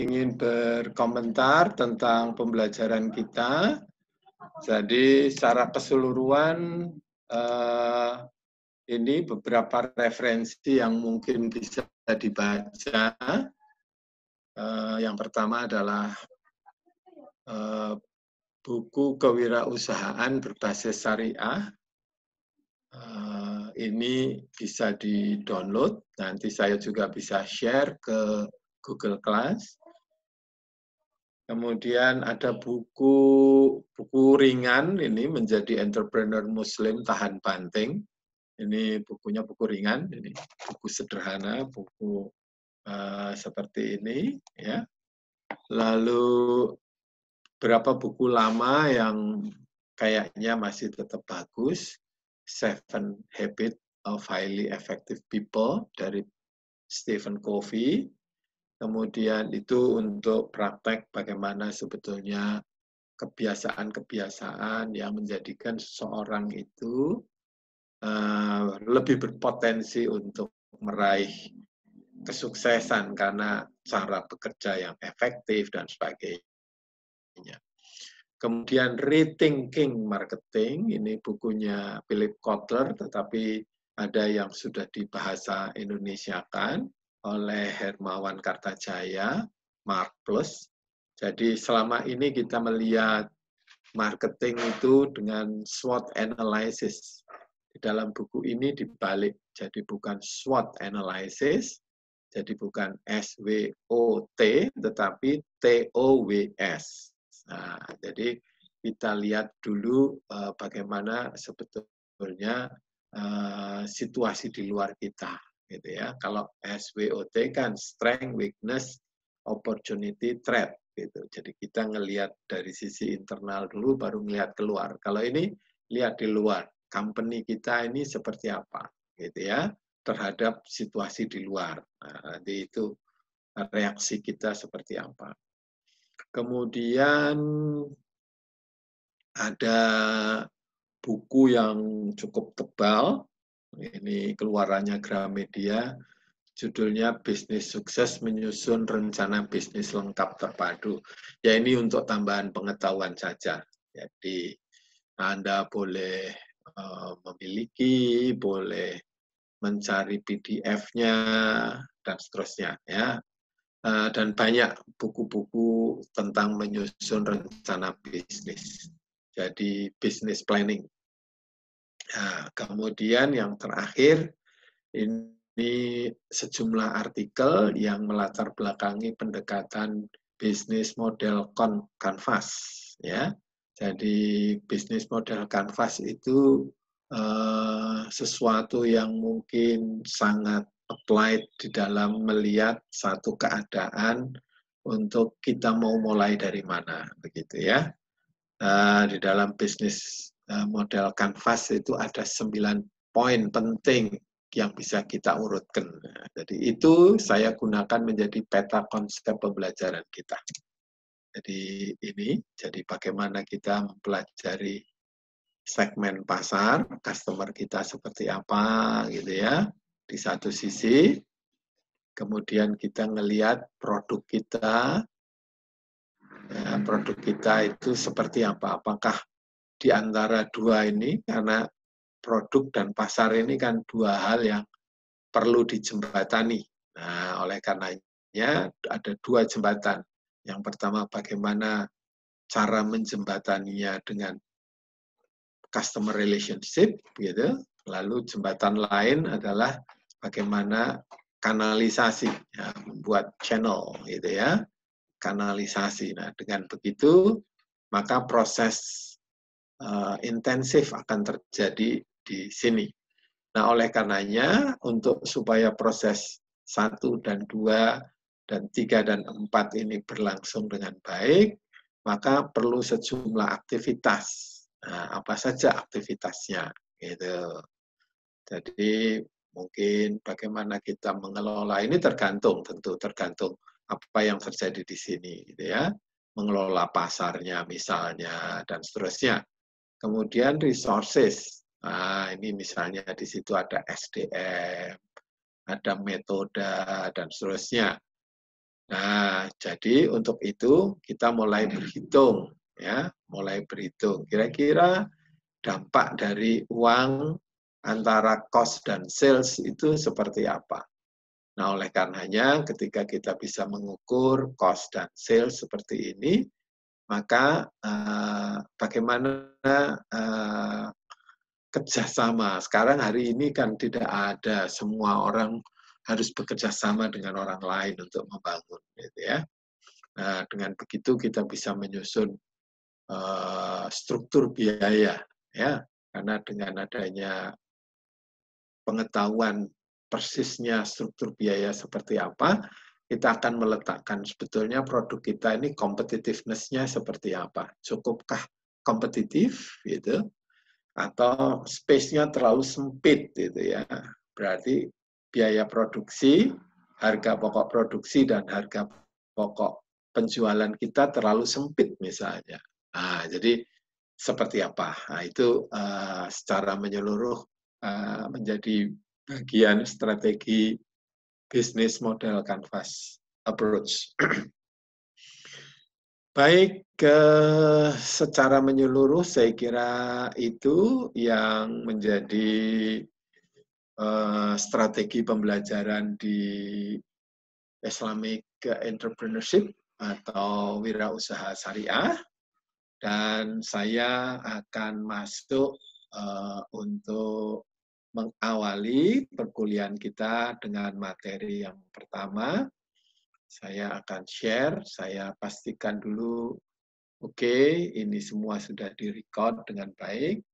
ingin berkomentar tentang pembelajaran kita. Jadi secara keseluruhan ini beberapa referensi yang mungkin bisa dibaca. Yang pertama adalah buku kewirausahaan berbasis syariah. Ini bisa di-download, nanti saya juga bisa share ke Google Class. Kemudian ada buku ringan, ini menjadi entrepreneur muslim tahan banting. Ini bukunya buku ringan, ini buku sederhana, buku seperti ini, ya. Lalu berapa buku lama yang kayaknya masih tetap bagus. 7 Habits of Highly Effective People dari Stephen Covey. Kemudian itu untuk praktek bagaimana sebetulnya kebiasaan-kebiasaan yang menjadikan seseorang itu lebih berpotensi untuk meraih kesuksesan karena cara bekerja yang efektif dan sebagainya. Kemudian Rethinking Marketing, ini bukunya Philip Kotler, tetapi ada yang sudah dibahasa Indonesiakan oleh Hermawan Kartajaya, Mark Plus. Jadi selama ini kita melihat marketing itu dengan SWOT analysis. Di dalam buku ini dibalik, jadi bukan SWOT analysis, jadi bukan SWOT, tetapi TOWS. Nah, jadi kita lihat dulu bagaimana sebetulnya situasi di luar kita, gitu ya. Kalau SWOT kan strength, weakness, opportunity, threat, gitu. Jadi kita ngelihat dari sisi internal dulu, baru ngelihat keluar. Kalau ini lihat di luar, company kita ini seperti apa, gitu ya, terhadap situasi di luar. Nah, nanti itu reaksi kita seperti apa. Kemudian ada buku yang cukup tebal, ini keluarannya Gramedia, judulnya Bisnis Sukses Menyusun Rencana Bisnis Lengkap Terpadu. Ya ini untuk tambahan pengetahuan saja. Jadi Anda boleh memiliki, boleh mencari PDF-nya, dan seterusnya. Ya. Dan banyak buku-buku tentang menyusun rencana bisnis. Jadi business planning. Nah, kemudian yang terakhir ini sejumlah artikel yang melatar belakangi pendekatan bisnis model Canvas. Ya, jadi bisnis model Canvas itu sesuatu yang mungkin sangat applied di dalam melihat satu keadaan untuk kita mau mulai dari mana, begitu ya. Di dalam bisnis model Canvas itu ada 9 poin penting yang bisa kita urutkan. Jadi itu saya gunakan menjadi peta konsep pembelajaran kita. Jadi ini, jadi bagaimana kita mempelajari segmen pasar, customer kita seperti apa, gitu ya, di satu sisi. Kemudian kita ngelihat produk kita, produk kita itu seperti apa, apakah di antara dua ini, karena produk dan pasar ini kan dua hal yang perlu dijembatani. Nah, oleh karenanya ada dua jembatan. Yang pertama bagaimana cara menjembataninya dengan customer relationship, gitu. Lalu jembatan lain adalah bagaimana kanalisasi, ya, membuat channel, gitu ya, kanalisasi. Nah, dengan begitu maka proses intensif akan terjadi di sini. Nah, oleh karenanya, untuk supaya proses 1 dan 2 dan 3 dan 4 ini berlangsung dengan baik, maka perlu sejumlah aktivitas. Nah, apa saja aktivitasnya? Gitu. Jadi, mungkin bagaimana kita mengelola ini tergantung, tentu tergantung apa yang terjadi di sini, gitu ya. Mengelola pasarnya misalnya, dan seterusnya. Kemudian resources. Nah, ini misalnya di situ ada SDM, ada metode, dan seterusnya. Nah, jadi untuk itu kita mulai berhitung, ya, mulai berhitung. Kira-kira dampak dari uang antara cost dan sales itu seperti apa. Nah, oleh karenanya ketika kita bisa mengukur cost dan sales seperti ini, maka bagaimana kerjasama. Sekarang hari ini kan tidak ada, semua orang harus bekerja sama dengan orang lain untuk membangun, gitu ya. Nah, dengan begitu kita bisa menyusun struktur biaya, ya, karena dengan adanya pengetahuan persisnya struktur biaya seperti apa, kita akan meletakkan sebetulnya produk kita ini competitiveness-nya seperti apa. Cukupkah kompetitif, gitu, atau space-nya terlalu sempit, gitu ya. Berarti biaya produksi, harga pokok produksi, dan harga pokok penjualan kita terlalu sempit misalnya. Nah, jadi seperti apa? Nah, itu secara menyeluruh menjadi bagian strategi bisnis model Canvas approach. Baik, secara menyeluruh saya kira itu yang menjadi strategi pembelajaran di Islamic Entrepreneurship atau wirausaha syariah. Dan saya akan masuk untuk mengawali perkuliahan kita dengan materi yang pertama. Saya akan share, saya pastikan dulu, oke, ini semua sudah direcord dengan baik.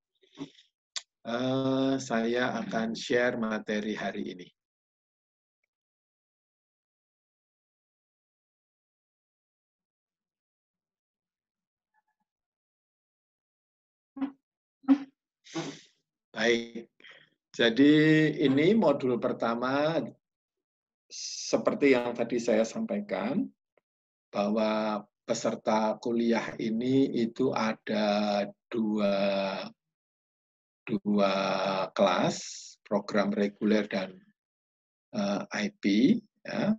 Saya akan share materi hari ini. Baik, jadi ini modul pertama, seperti yang tadi saya sampaikan, bahwa peserta kuliah ini itu ada dua kelas, program reguler dan IP, ya,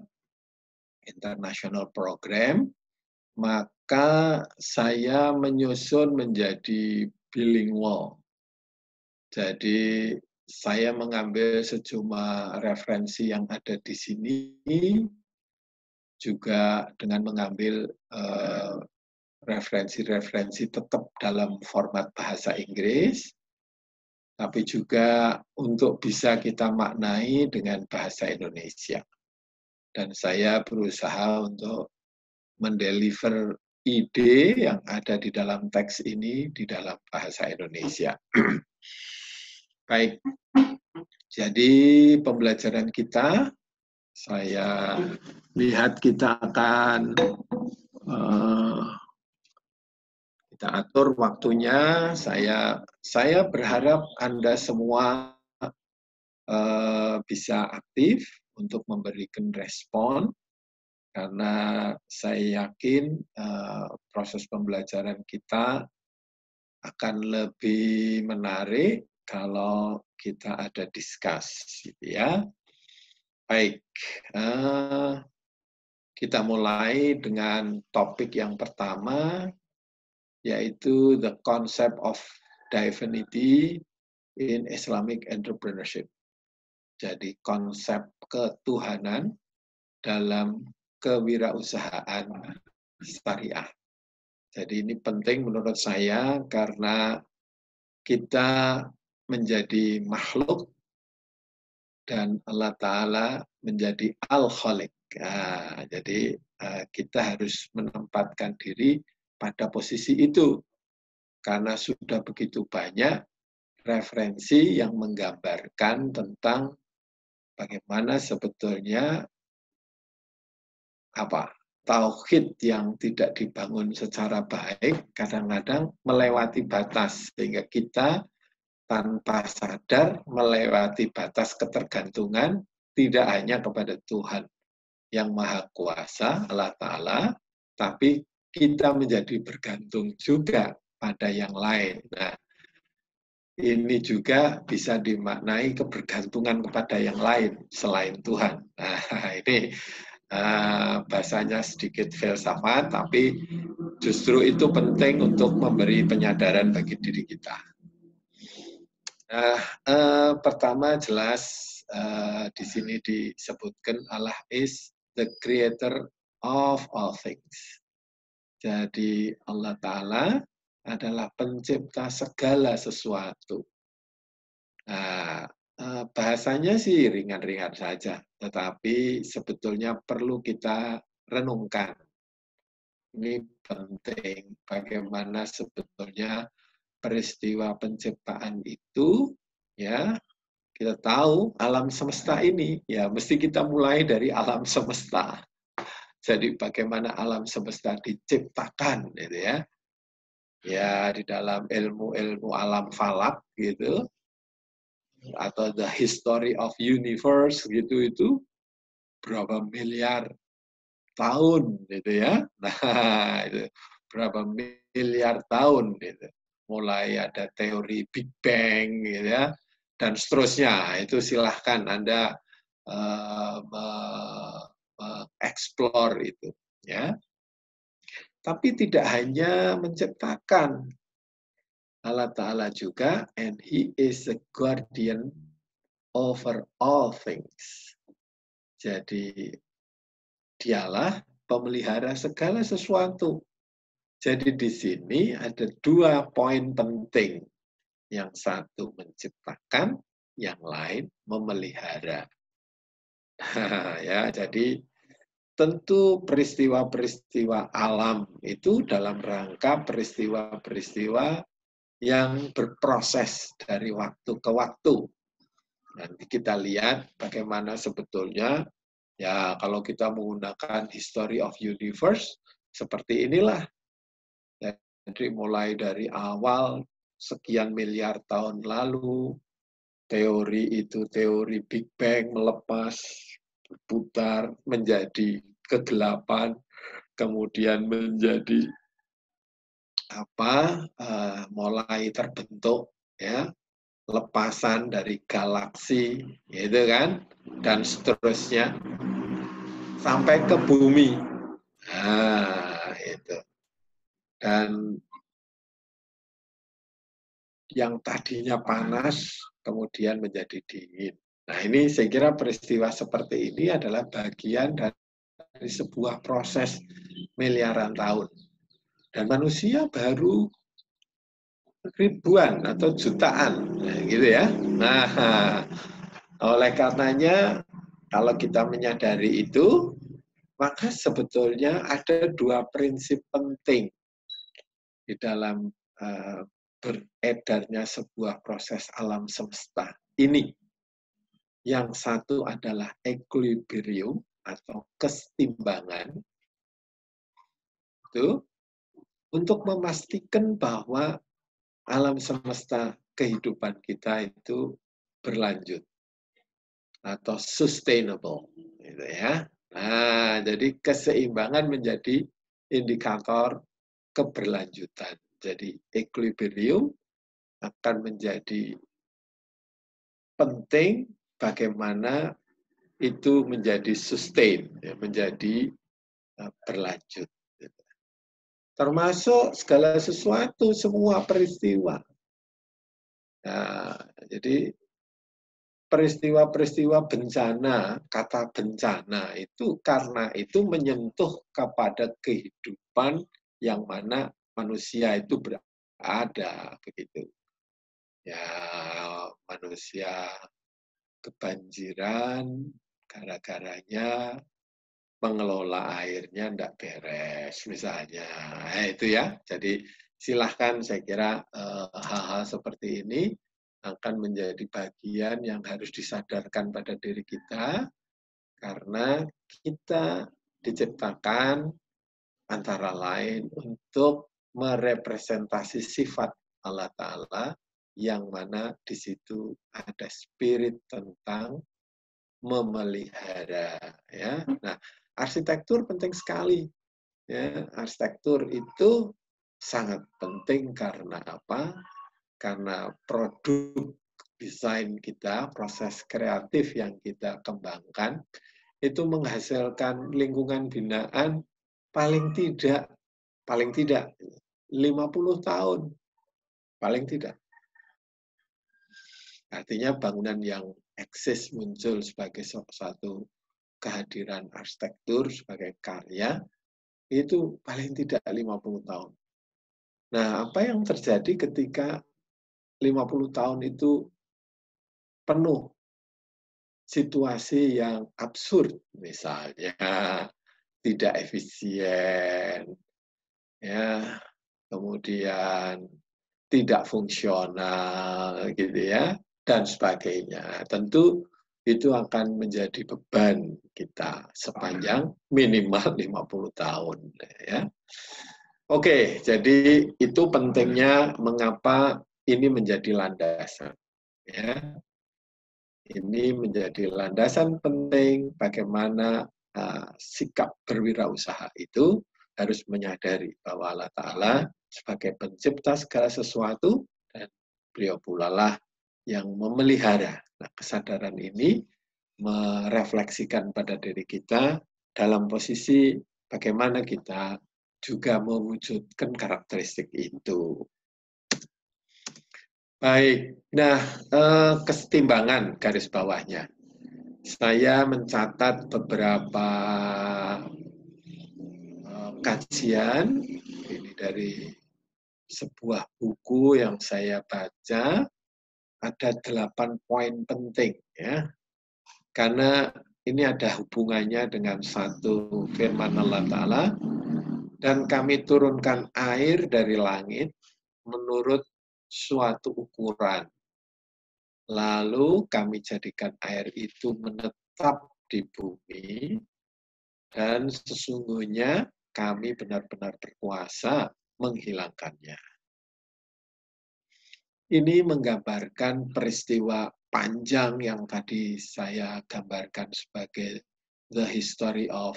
International Program. Maka saya menyusun menjadi bilingual. Jadi saya mengambil sejumlah referensi yang ada di sini, juga dengan mengambil referensi-referensi tetap dalam format bahasa Inggris, tapi juga untuk bisa kita maknai dengan bahasa Indonesia. Dan saya berusaha untuk mendeliver ide yang ada di dalam teks ini di dalam bahasa Indonesia. Baik, jadi pembelajaran kita, saya lihat kita akan kita atur waktunya. Saya berharap Anda semua bisa aktif untuk memberikan respon, karena saya yakin proses pembelajaran kita akan lebih menarik kalau kita ada diskusi, gitu ya. Baik, kita mulai dengan topik yang pertama, yaitu the concept of divinity in Islamic entrepreneurship. Jadi konsep ketuhanan dalam kewirausahaan syariah. Jadi ini penting menurut saya karena kita menjadi makhluk dan Allah Ta'ala menjadi Al-Khaliq. Nah, jadi kita harus menempatkan diri pada posisi itu karena sudah begitu banyak referensi yang menggambarkan tentang bagaimana sebetulnya tauhid yang tidak dibangun secara baik kadang-kadang melewati batas sehingga kita tanpa sadar melewati batas ketergantungan tidak hanya kepada Tuhan yang Maha Kuasa, Allah Ta'ala, tapi kita menjadi bergantung juga pada yang lain. Nah, ini juga bisa dimaknai kebergantungan kepada yang lain selain Tuhan. Nah, ini bahasanya sedikit filsafat, tapi justru itu penting untuk memberi penyadaran bagi diri kita. Nah, pertama jelas di sini disebutkan Allah is the creator of all things. Jadi Allah Ta'ala adalah pencipta segala sesuatu. Nah, bahasanya sih ringan-ringan saja, tetapi sebetulnya perlu kita renungkan. Ini penting, bagaimana sebetulnya peristiwa penciptaan itu, ya, kita tahu alam semesta ini, ya mesti kita mulai dari alam semesta. Jadi bagaimana alam semesta diciptakan, gitu ya. Ya di dalam ilmu-ilmu alam falak gitu, atau the history of universe gitu, itu berapa miliar tahun gitu ya. Nah, itu berapa miliar tahun gitu. Mulai ada teori Big Bang gitu ya, dan seterusnya. Itu silahkan Anda explore itu ya. Tapi tidak hanya menciptakan, Allah Ta'ala juga, and He is a guardian over all things. Jadi dialah pemelihara segala sesuatu. Jadi di sini ada dua poin penting. Yang satu menciptakan, yang lain memelihara. Ya, jadi tentu peristiwa-peristiwa alam itu dalam rangka peristiwa-peristiwa yang berproses dari waktu ke waktu. Nanti kita lihat bagaimana sebetulnya, ya kalau kita menggunakan history of universe, seperti inilah. Jadi mulai dari awal sekian miliar tahun lalu, teori Big Bang melepas, berputar menjadi kegelapan, kemudian menjadi mulai terbentuk ya lepasan dari galaksi, gitu kan, dan seterusnya sampai ke bumi. Nah, itu. Dan yang tadinya panas kemudian menjadi dingin. Nah, ini saya kira peristiwa seperti ini adalah bagian dari sebuah proses miliaran tahun. Dan manusia baru ribuan atau jutaan, gitu ya. Nah, oleh karenanya kalau kita menyadari itu, maka sebetulnya ada dua prinsip penting di dalam beredarnya sebuah proses alam semesta ini. Yang satu adalah equilibrium atau kesetimbangan, itu untuk memastikan bahwa alam semesta kehidupan kita itu berlanjut atau sustainable, gitu ya. Nah, jadi keseimbangan menjadi indikator keberlanjutan. Jadi equilibrium akan menjadi penting bagaimana itu menjadi sustain, menjadi berlanjut. Termasuk segala sesuatu, semua peristiwa. Nah, jadi peristiwa-peristiwa bencana, kata bencana itu karena itu menyentuh kepada kehidupan yang mana manusia itu berada, begitu. Ya, manusia kebanjiran, gara-garanya mengelola airnya tidak beres, misalnya. Nah, itu ya. Jadi silahkan saya kira hal-hal seperti ini akan menjadi bagian yang harus disadarkan pada diri kita, karena kita diciptakan antara lain untuk merepresentasi sifat Allah Ta'ala, yang mana di situ ada spirit tentang memelihara. Ya. Nah, arsitektur penting sekali. Ya, arsitektur itu sangat penting karena apa? Karena produk desain kita, proses kreatif yang kita kembangkan, itu menghasilkan lingkungan binaan paling tidak 50 tahun, paling tidak. Artinya bangunan yang eksis muncul sebagai suatu kehadiran arsitektur sebagai karya itu paling tidak 50 tahun. Nah, apa yang terjadi ketika 50 tahun itu penuh situasi yang absurd, misalnya tidak efisien, ya, kemudian tidak fungsional, gitu ya, dan sebagainya. Tentu itu akan menjadi beban kita sepanjang minimal 50 tahun, ya. Oke, jadi itu pentingnya mengapa ini menjadi landasan, ya. Ini menjadi landasan penting bagaimana sikap berwirausaha itu harus menyadari bahwa Allah Ta'ala sebagai pencipta segala sesuatu dan beliau pula lah yang memelihara. Nah, kesadaran ini merefleksikan pada diri kita dalam posisi bagaimana kita juga mewujudkan karakteristik itu. Baik, nah kesetimbangan garis bawahnya. Saya mencatat beberapa kajian ini dari sebuah buku yang saya baca, ada 8 poin penting ya. Karena ini ada hubungannya dengan satu firman Allah Ta'ala, dan kami turunkan air dari langit menurut suatu ukuran. Lalu kami jadikan air itu menetap di bumi, dan sesungguhnya kami benar-benar berkuasa menghilangkannya. Ini menggambarkan peristiwa panjang yang tadi saya gambarkan sebagai the history of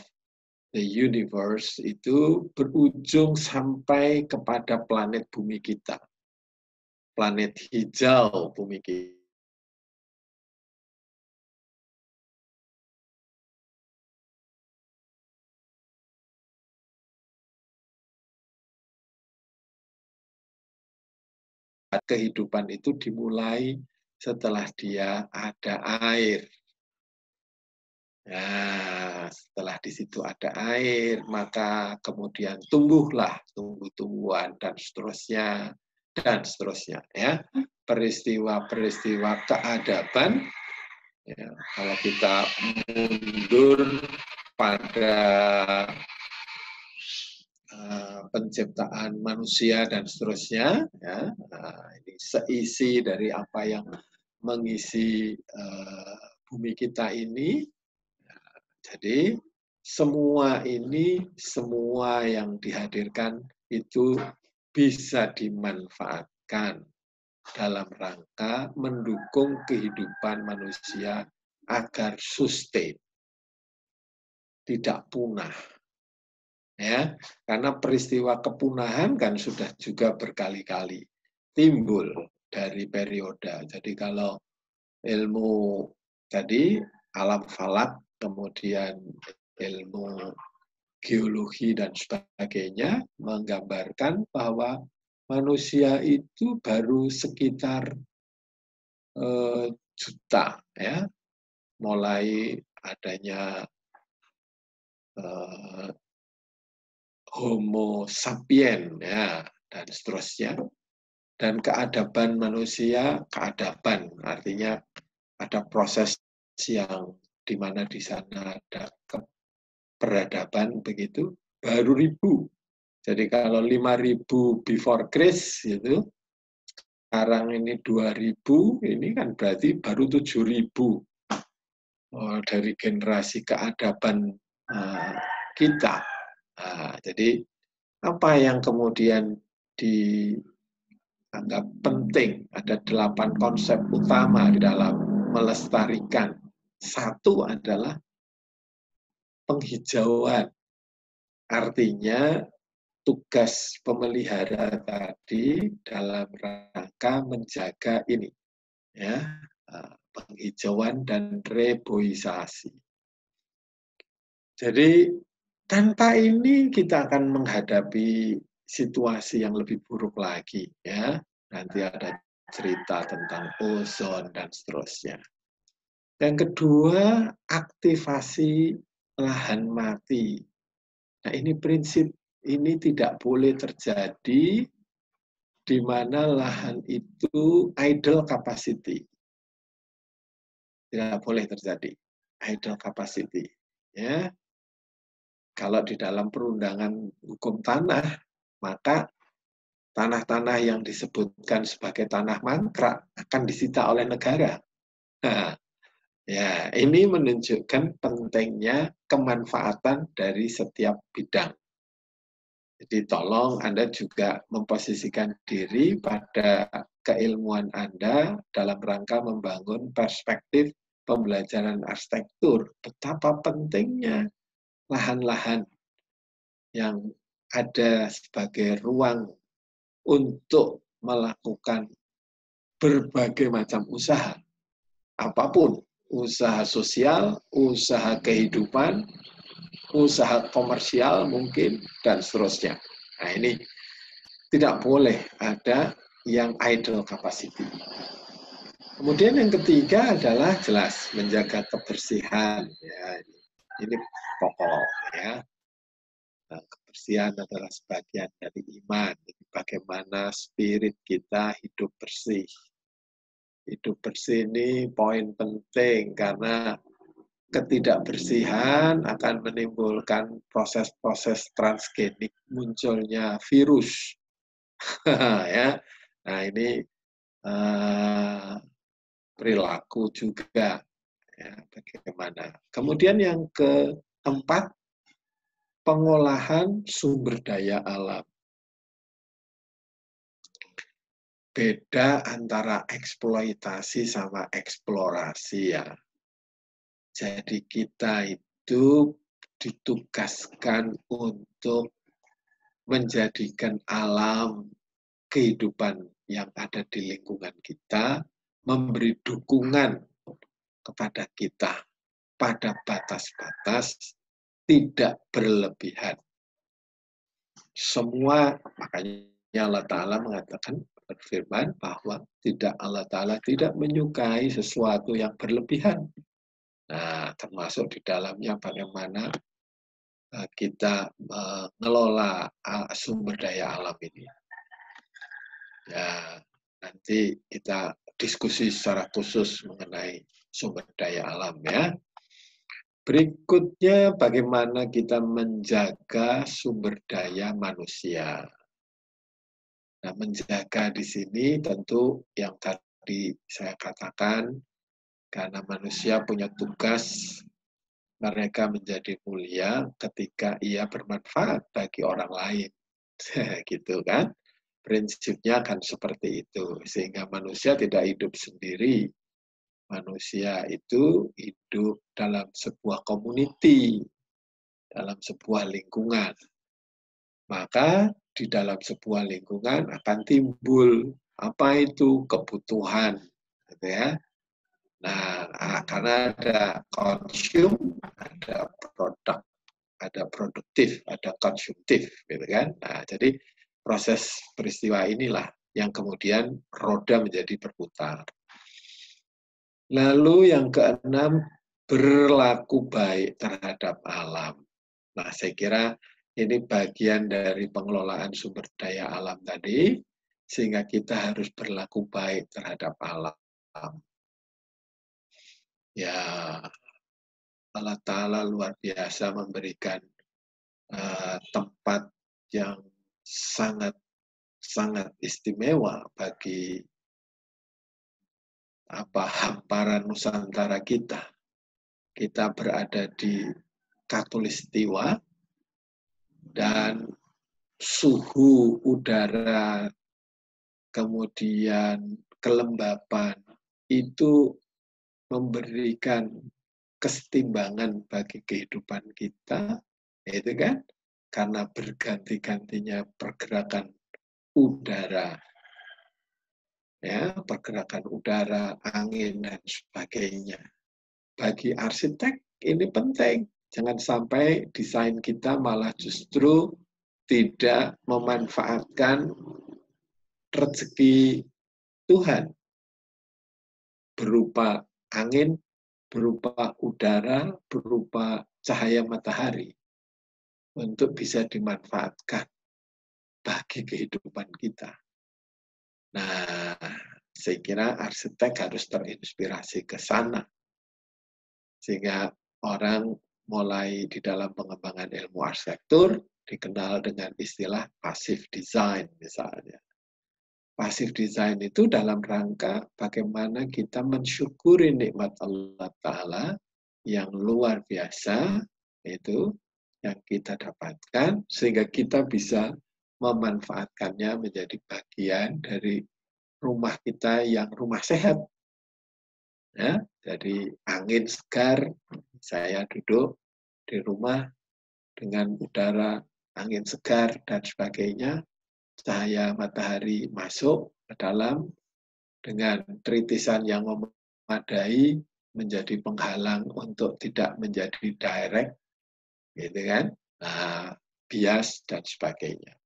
the universe, itu berujung sampai kepada planet bumi kita. Planet hijau bumi kita. Kehidupan itu dimulai setelah dia ada air. Nah, setelah di situ ada air, maka kemudian tumbuhlah tumbuh-tumbuhan dan seterusnya ya. Peristiwa-peristiwa keadaban ya, kalau kita mundur pada penciptaan manusia dan seterusnya ya, ini seisi dari apa yang mengisi bumi kita ini. Jadi semua ini, semua yang dihadirkan itu bisa dimanfaatkan dalam rangka mendukung kehidupan manusia agar sustain, tidak punah. Ya, karena peristiwa kepunahan kan sudah juga berkali-kali timbul dari periode. Jadi kalau ilmu tadi alam falak, kemudian ilmu geologi dan sebagainya menggambarkan bahwa manusia itu baru sekitar juta ya, mulai adanya Homo sapien ya dan seterusnya, dan keadaban manusia, keadaban artinya ada proses yang di mana di sana ada peradaban begitu baru 1000. Jadi kalau 5000 before Christ itu, sekarang ini 2000, ini kan berarti baru 7000 dari generasi keadaban kita. Nah, jadi apa yang kemudian dianggap penting? Ada 8 konsep utama di dalam melestarikan. Satu adalah penghijauan. Artinya tugas pemelihara tadi dalam rangka menjaga ini, ya, penghijauan dan reboisasi. Jadi tanpa ini kita akan menghadapi situasi yang lebih buruk lagi, ya. Nanti ada cerita tentang ozon dan seterusnya. Yang kedua, aktivasi lahan mati. Nah, ini prinsip ini tidak boleh terjadi di mana lahan itu idle capacity. Tidak boleh terjadi idle capacity. Ya, kalau di dalam perundangan hukum tanah, maka tanah-tanah yang disebutkan sebagai tanah mangkrak akan disita oleh negara. Nah, ya, ini menunjukkan pentingnya kemanfaatan dari setiap bidang. Jadi tolong Anda juga memposisikan diri pada keilmuan Anda dalam rangka membangun perspektif pembelajaran arsitektur. Betapa pentingnya lahan-lahan yang ada sebagai ruang untuk melakukan berbagai macam usaha. Apapun, usaha sosial, usaha kehidupan, usaha komersial mungkin, dan seterusnya. Nah, ini tidak boleh ada yang idle capacity. Kemudian yang ketiga adalah jelas menjaga kebersihan. Ya, ini pokok, ya. Nah, kebersihan adalah sebagian dari iman. Jadi bagaimana spirit kita hidup bersih. Hidup bersih ini poin penting karena ketidakbersihan akan menimbulkan proses-proses transgenik, munculnya virus. Ya. Nah, ini perilaku juga, ya, bagaimana. Kemudian yang keempat, pengolahan sumber daya alam. Beda antara eksploitasi sama eksplorasi, ya. Jadi kita itu ditugaskan untuk menjadikan alam kehidupan yang ada di lingkungan kita, memberi dukungan kepada kita pada batas-batas tidak berlebihan. Semua, makanya Allah Ta'ala mengatakan, berfirman bahwa Allah Ta'ala tidak menyukai sesuatu yang berlebihan. Nah, termasuk di dalamnya bagaimana kita mengelola sumber daya alam ini. Ya, nanti kita diskusi secara khusus mengenai sumber daya alam, ya. Berikutnya, bagaimana kita menjaga sumber daya manusia. Nah, menjaga di sini tentu yang tadi saya katakan, karena manusia punya tugas, mereka menjadi mulia ketika ia bermanfaat bagi orang lain. Gitu kan? Prinsipnya kan seperti itu. Sehingga manusia tidak hidup sendiri. Manusia itu hidup dalam sebuah community, dalam sebuah lingkungan. Maka di dalam sebuah lingkungan akan timbul apa itu kebutuhan, gitu ya. Nah, karena ada consume, ada produk, ada produktif, ada konsumtif, gitu kan. Nah, jadi proses peristiwa inilah yang kemudian roda menjadi berputar. Lalu yang keenam, berlaku baik terhadap alam. Nah, saya kira ini bagian dari pengelolaan sumber daya alam tadi, sehingga kita harus berlaku baik terhadap alam. Ya, Allah Ta'ala luar biasa memberikan tempat yang sangat istimewa bagi hamparan Nusantara kita. Kita berada di Khatulistiwa dan suhu udara, kemudian kelembapan itu memberikan kesetimbangan bagi kehidupan kita, yaitu kan karena berganti-gantinya pergerakan udara, ya, pergerakan udara, angin dan sebagainya. Bagi arsitek ini penting. Jangan sampai desain kita malah justru tidak memanfaatkan rezeki Tuhan berupa angin, berupa udara, berupa cahaya matahari untuk bisa dimanfaatkan bagi kehidupan kita. Nah, saya kira arsitek harus terinspirasi ke sana. Sehingga orang mulai di dalam pengembangan ilmu arsitektur dikenal dengan istilah passive design misalnya. Passive design itu dalam rangka bagaimana kita mensyukuri nikmat Allah Ta'ala yang luar biasa itu yang kita dapatkan sehingga kita bisa memanfaatkannya menjadi bagian dari rumah kita yang rumah sehat. Ya, dari angin segar, saya duduk di rumah dengan udara, angin segar, dan sebagainya. Cahaya matahari masuk ke dalam dengan tritisan yang memadai menjadi penghalang untuk tidak menjadi direct, gitu kan? Nah, bias dan sebagainya.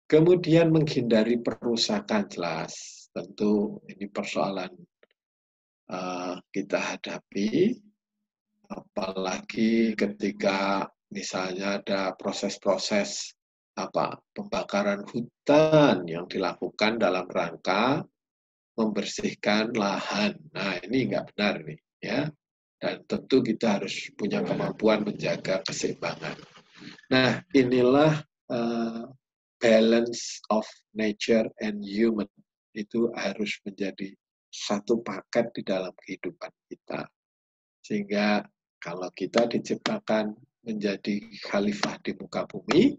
Kemudian menghindari perusakan jelas, tentu ini persoalan kita hadapi, apalagi ketika misalnya ada proses-proses pembakaran hutan yang dilakukan dalam rangka membersihkan lahan. Nah, ini nggak benar nih, ya. Dan tentu kita harus punya kemampuan menjaga keseimbangan. Nah, inilah balance of nature and human itu harus menjadi satu paket di dalam kehidupan kita. Sehingga kalau kita diciptakan menjadi khalifah di muka bumi,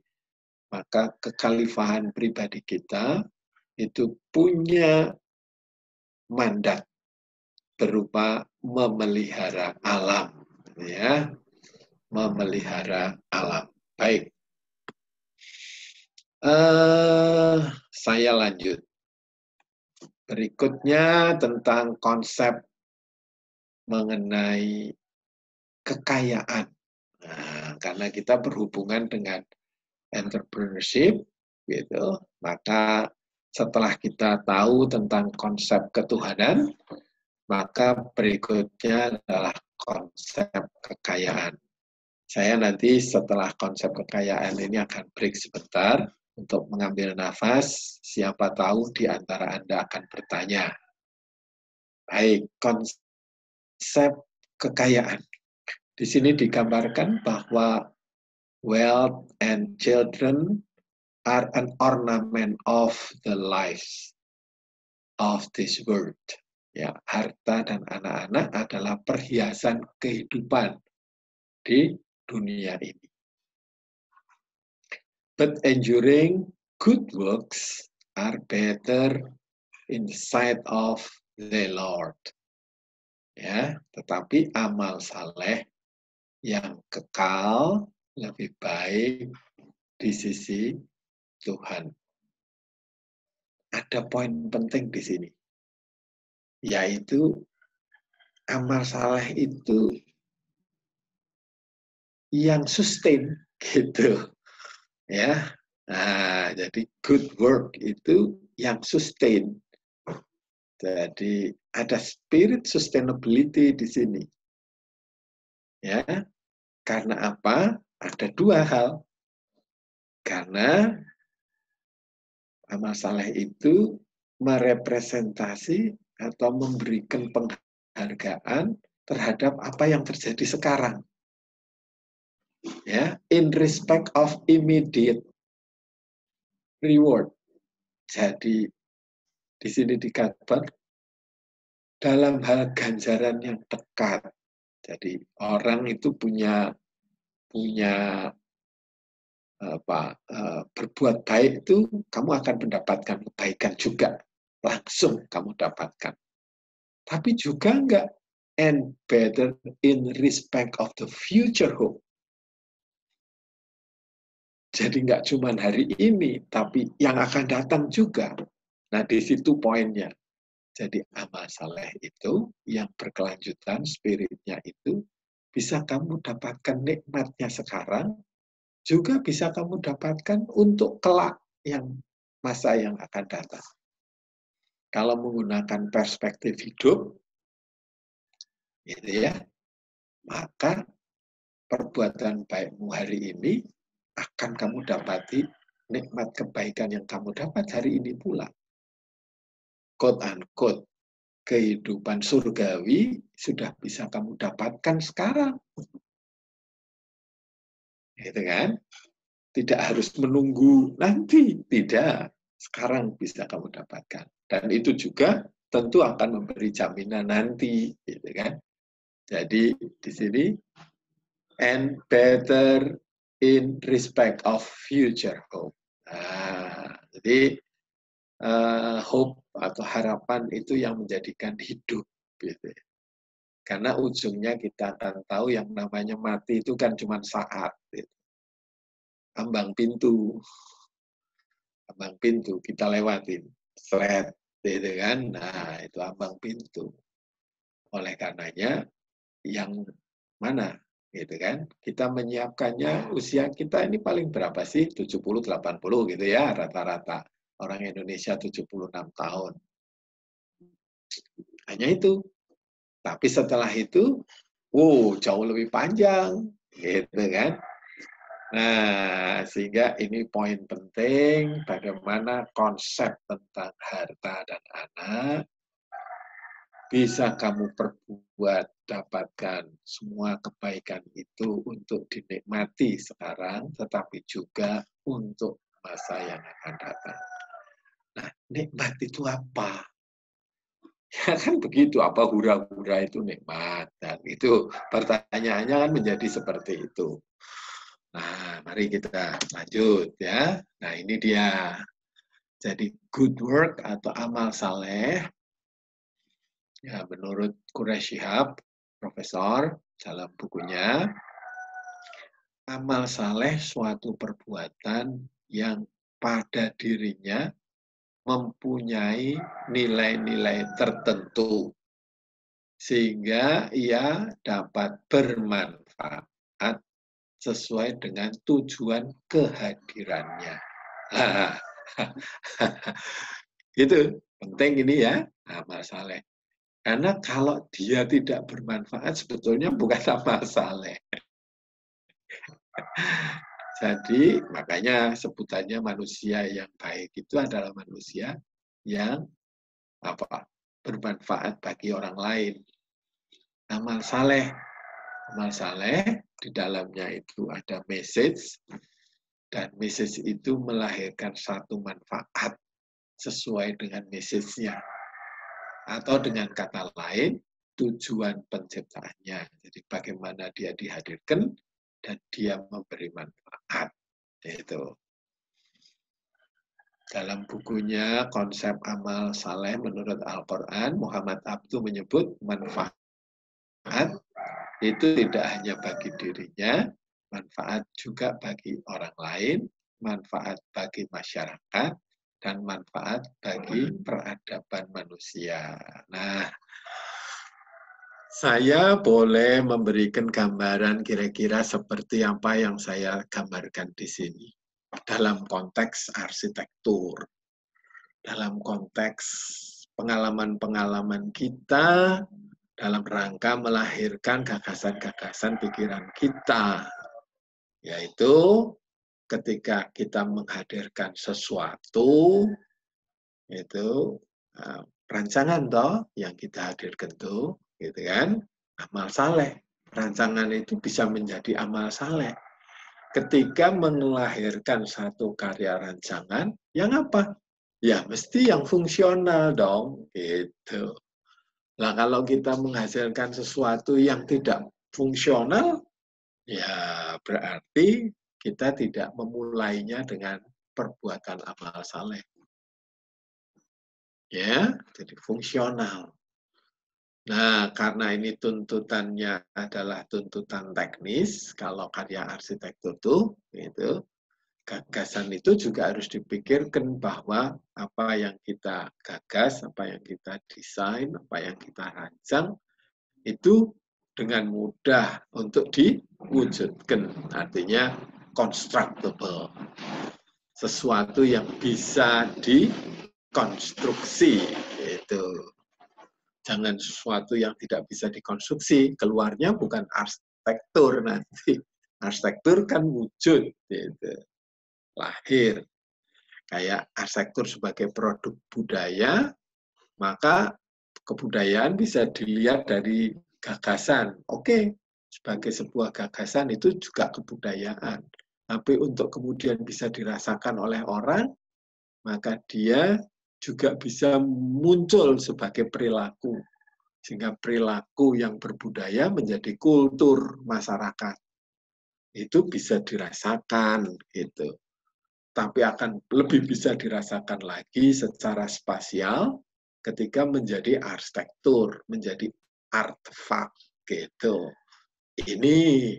maka kekhalifahan pribadi kita itu punya mandat berupa memelihara alam, ya, memelihara alam. Baik, saya lanjut. Berikutnya tentang konsep mengenai kekayaan. Nah, karena kita berhubungan dengan entrepreneurship, gitu, maka setelah kita tahu tentang konsep ketuhanan, maka berikutnya adalah konsep kekayaan. Saya nanti setelah konsep kekayaan ini akan break sebentar untuk mengambil nafas, siapa tahu di antara Anda akan bertanya. Baik, konsep kekayaan. Di sini digambarkan bahwa wealth and children are an ornament of the lives of this world. Ya, harta dan anak-anak adalah perhiasan kehidupan di dunia ini. But enduring good works are better in the sight of the Lord. Ya, tetapi amal saleh yang kekal lebih baik di sisi Tuhan. Ada poin penting di sini, yaitu amal saleh itu yang sustain, gitu. Ya, nah, jadi good work itu yang sustain. Jadi ada spirit sustainability di sini. Ya, karena apa? Ada dua hal. Karena amal saleh itu merepresentasi atau memberikan penghargaan terhadap apa yang terjadi sekarang. Ya, in respect of immediate reward. Jadi di sini dikatakan dalam hal ganjaran yang dekat. Jadi orang itu punya berbuat baik itu kamu akan mendapatkan kebaikan juga, langsung kamu dapatkan. Tapi juga enggak, and better in respect of the future hope. Jadi enggak cuma hari ini, tapi yang akan datang juga. Nah, di situ poinnya. Jadi amal saleh itu yang berkelanjutan, spiritnya itu bisa kamu dapatkan nikmatnya sekarang, juga bisa kamu dapatkan untuk kelak yang masa yang akan datang. Kalau menggunakan perspektif hidup, gitu ya, maka perbuatan baikmu hari ini akan kamu dapati nikmat kebaikan yang kamu dapat hari ini pula. Quote unquote, kehidupan surgawi sudah bisa kamu dapatkan sekarang. Gitu kan? Tidak harus menunggu nanti, tidak. Sekarang bisa kamu dapatkan. Dan itu juga tentu akan memberi jaminan nanti, gitu kan? Jadi di sini and better in respect of future hope. Nah, jadi hope atau harapan itu yang menjadikan hidup, gitu. Karena ujungnya kita akan tahu yang namanya mati itu kan cuma saat, gitu. Ambang pintu kita lewatin, seret, gitu kan? Nah, itu ambang pintu. Oleh karenanya, yang mana, gitu kan? Kita menyiapkannya, usia kita ini paling berapa sih? 70-80 gitu ya, rata-rata. Orang Indonesia 76 tahun. Hanya itu. Tapi setelah itu, jauh lebih panjang, gitu kan? Nah, sehingga ini poin penting bagaimana konsep tentang harta dan anak bisa kamu perbuat, dapatkan semua kebaikan itu untuk dinikmati sekarang, tetapi juga untuk masa yang akan datang. Nah, nikmat itu apa? Ya kan begitu, apa hura-hura itu nikmat. Dan itu pertanyaannya kan menjadi seperti itu. Nah, mari kita lanjut ya. Nah, ini dia. Jadi good work atau amal saleh, ya menurut Quraish Shihab, profesor dalam bukunya, amal saleh suatu perbuatan yang pada dirinya mempunyai nilai-nilai tertentu sehingga ia dapat bermanfaat sesuai dengan tujuan kehadirannya. Itu penting ini ya, amal saleh. Karena kalau dia tidak bermanfaat sebetulnya bukan amal saleh. Jadi makanya sebutannya manusia yang baik itu adalah manusia yang bermanfaat bagi orang lain. Amal saleh di dalamnya itu ada message, dan message itu melahirkan satu manfaat sesuai dengan message-nya. Atau dengan kata lain, tujuan penciptaannya. Jadi bagaimana dia dihadirkan dan dia memberi manfaat. Itu. Dalam bukunya Konsep Amal Saleh menurut Al-Quran, Muhammad Abduh menyebut manfaat itu tidak hanya bagi dirinya, manfaat juga bagi orang lain, manfaat bagi masyarakat, dan manfaat bagi peradaban manusia. Nah, saya boleh memberikan gambaran kira-kira seperti apa yang saya gambarkan di sini. Dalam konteks arsitektur, dalam konteks pengalaman-pengalaman kita, dalam rangka melahirkan gagasan-gagasan pikiran kita, yaitu ketika kita menghadirkan sesuatu, itu rancangan toh yang kita hadirkan tuh, gitu kan, amal saleh. Rancangan itu bisa menjadi amal saleh. Ketika melahirkan satu karya rancangan, yang apa? Ya mesti yang fungsional dong, gitu. Nah, kalau kita menghasilkan sesuatu yang tidak fungsional, ya berarti kita tidak memulainya dengan perbuatan amal saleh. Ya, jadi fungsional. Nah, karena ini tuntutannya adalah tuntutan teknis, kalau karya arsitektur itu, gagasan itu juga harus dipikirkan bahwa apa yang kita gagas, apa yang kita desain, apa yang kita rancang, itu dengan mudah untuk diwujudkan. Artinya constructible. Sesuatu yang bisa dikonstruksi. Itu. Jangan sesuatu yang tidak bisa dikonstruksi. Keluarnya bukan arsitektur nanti. Arsitektur kan wujud. Gitu. Lahir. Kayak arsitektur sebagai produk budaya, maka kebudayaan bisa dilihat dari gagasan. Oke, sebagai sebuah gagasan itu juga kebudayaan. Tapi untuk kemudian bisa dirasakan oleh orang, maka dia juga bisa muncul sebagai perilaku. Sehingga perilaku yang berbudaya menjadi kultur masyarakat. Itu bisa dirasakan, gitu. Tapi akan lebih bisa dirasakan lagi secara spasial ketika menjadi arsitektur, menjadi artefak gitu. Ini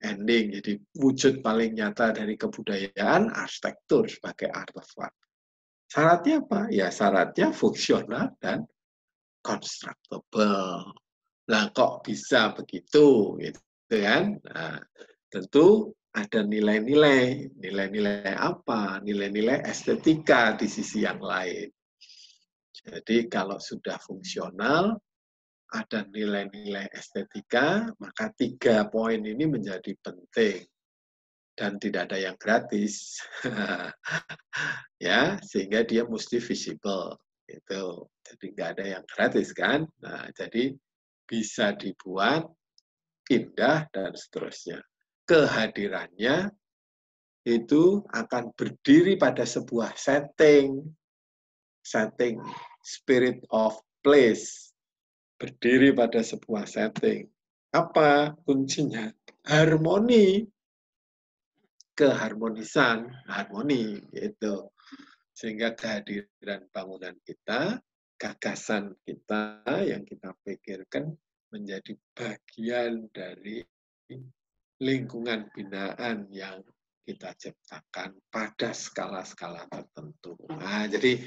ending, jadi wujud paling nyata dari kebudayaan arsitektur sebagai artefak. Syaratnya apa? Ya syaratnya fungsional dan constructible. Nah kok bisa begitu, gitu kan? Nah, tentu ada nilai-nilai. Nilai-nilai apa? Nilai-nilai estetika di sisi yang lain. Jadi kalau sudah fungsional, ada nilai-nilai estetika, maka 3 poin ini menjadi penting. Dan tidak ada yang gratis. Ya, sehingga dia mesti visible. Gitu. Jadi nggak ada yang gratis kan? Nah, jadi bisa dibuat indah dan seterusnya. Kehadirannya itu akan berdiri pada sebuah setting, spirit of place, berdiri pada sebuah setting. Apa kuncinya? Harmoni, keharmonisan, harmoni, gitu. Sehingga kehadiran bangunan kita, gagasan kita yang kita pikirkan menjadi bagian dari lingkungan binaan yang kita ciptakan pada skala-skala tertentu. Nah, jadi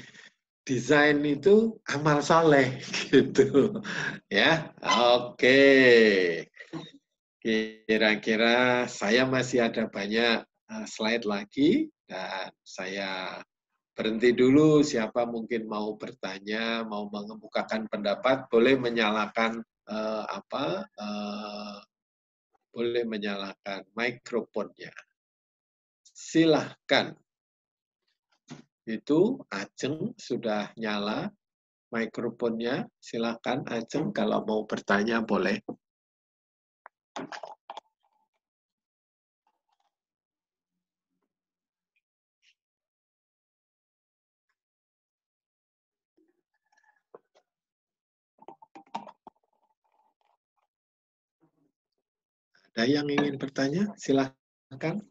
desain itu amal soleh gitu, ya. Oke, kira-kira saya masih ada banyak slide lagi dan saya berhenti dulu. Siapa mungkin mau bertanya, mau mengemukakan pendapat, boleh menyalakan boleh menyalakan mikrofonnya. Silahkan. Itu Ajeng sudah nyala mikrofonnya. Silahkan Ajeng kalau mau bertanya boleh. Ada yang ingin bertanya? Silahkan.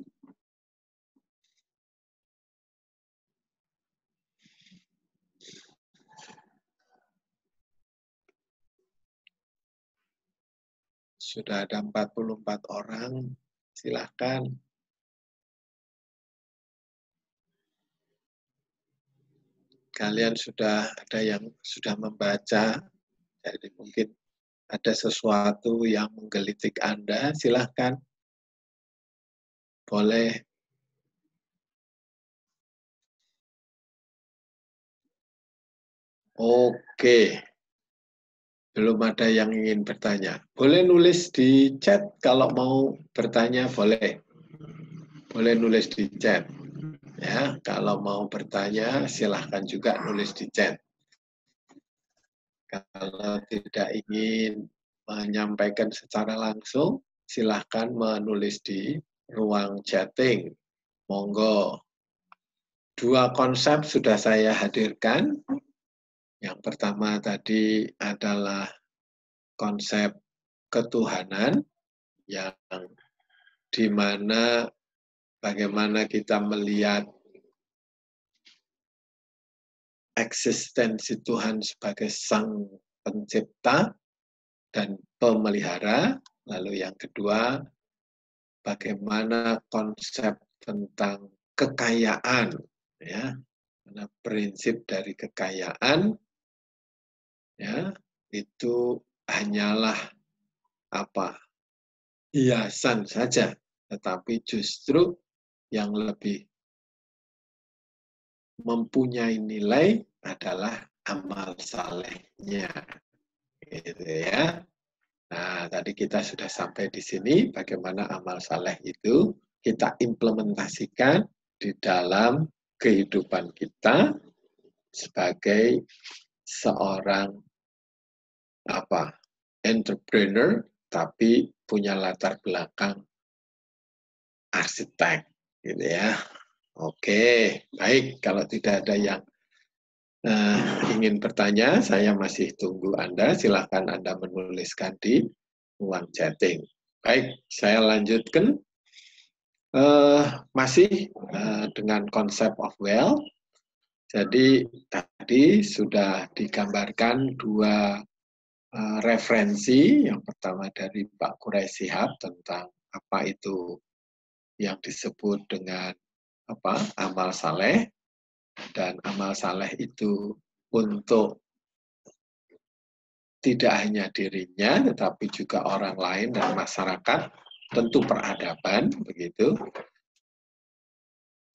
Sudah ada 44 orang. Silahkan. Kalian sudah ada yang sudah membaca. Jadi mungkin ada sesuatu yang menggelitik Anda. Silahkan. Boleh. Oke. Belum ada yang ingin bertanya. Boleh nulis di chat kalau mau bertanya, boleh. Boleh nulis di chat. Ya, kalau mau bertanya silahkan juga nulis di chat. Kalau tidak ingin menyampaikan secara langsung, silahkan menulis di ruang chatting. Monggo. 2 konsep sudah saya hadirkan. Yang pertama tadi adalah konsep ketuhanan yang di mana bagaimana kita melihat eksistensi Tuhan sebagai Sang Pencipta dan Pemelihara. Lalu yang kedua, bagaimana konsep tentang kekayaan, ya, karena prinsip dari kekayaan, ya, itu hanyalah hiasan saja, tetapi justru yang lebih mempunyai nilai adalah amal salehnya, gitu ya. Nah, tadi kita sudah sampai di sini bagaimana amal saleh itu kita implementasikan di dalam kehidupan kita sebagai seorang entrepreneur tapi punya latar belakang arsitek, gitu ya. Oke, baik. Kalau tidak ada yang ingin bertanya, saya masih tunggu Anda. Silahkan Anda menuliskan di ruang chatting. Baik, saya lanjutkan. Masih dengan konsep of wealth. Jadi tadi sudah digambarkan dua referensi. Yang pertama dari Pak Quraisy Shihab tentang apa itu yang disebut dengan amal saleh, dan amal saleh itu untuk tidak hanya dirinya tetapi juga orang lain dan masyarakat, tentu peradaban begitu,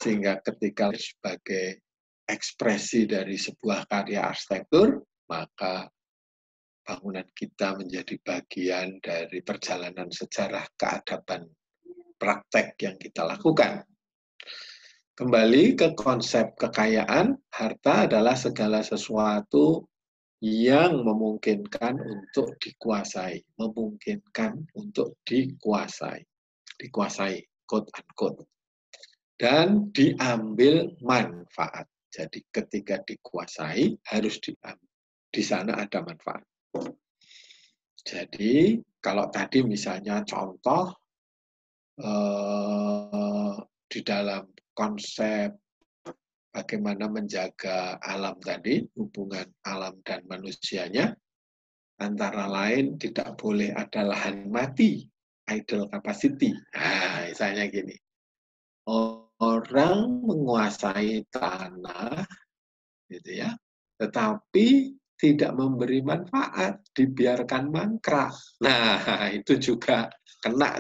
sehingga ketika sebagai ekspresi dari sebuah karya arsitektur, maka bangunan kita menjadi bagian dari perjalanan sejarah keadaban praktek yang kita lakukan. Kembali ke konsep kekayaan, harta adalah segala sesuatu yang memungkinkan untuk dikuasai, dikuasai, quote unquote, dan diambil manfaat. Jadi ketika dikuasai harus diambil, di sana ada manfaat. Jadi kalau tadi misalnya contoh di dalam konsep bagaimana menjaga alam tadi, hubungan alam dan manusianya, antara lain tidak boleh ada lahan mati, idle capacity. Nah, misalnya gini, orang menguasai tanah, gitu ya, tetapi tidak memberi manfaat, dibiarkan mangkrak. Nah, itu juga kena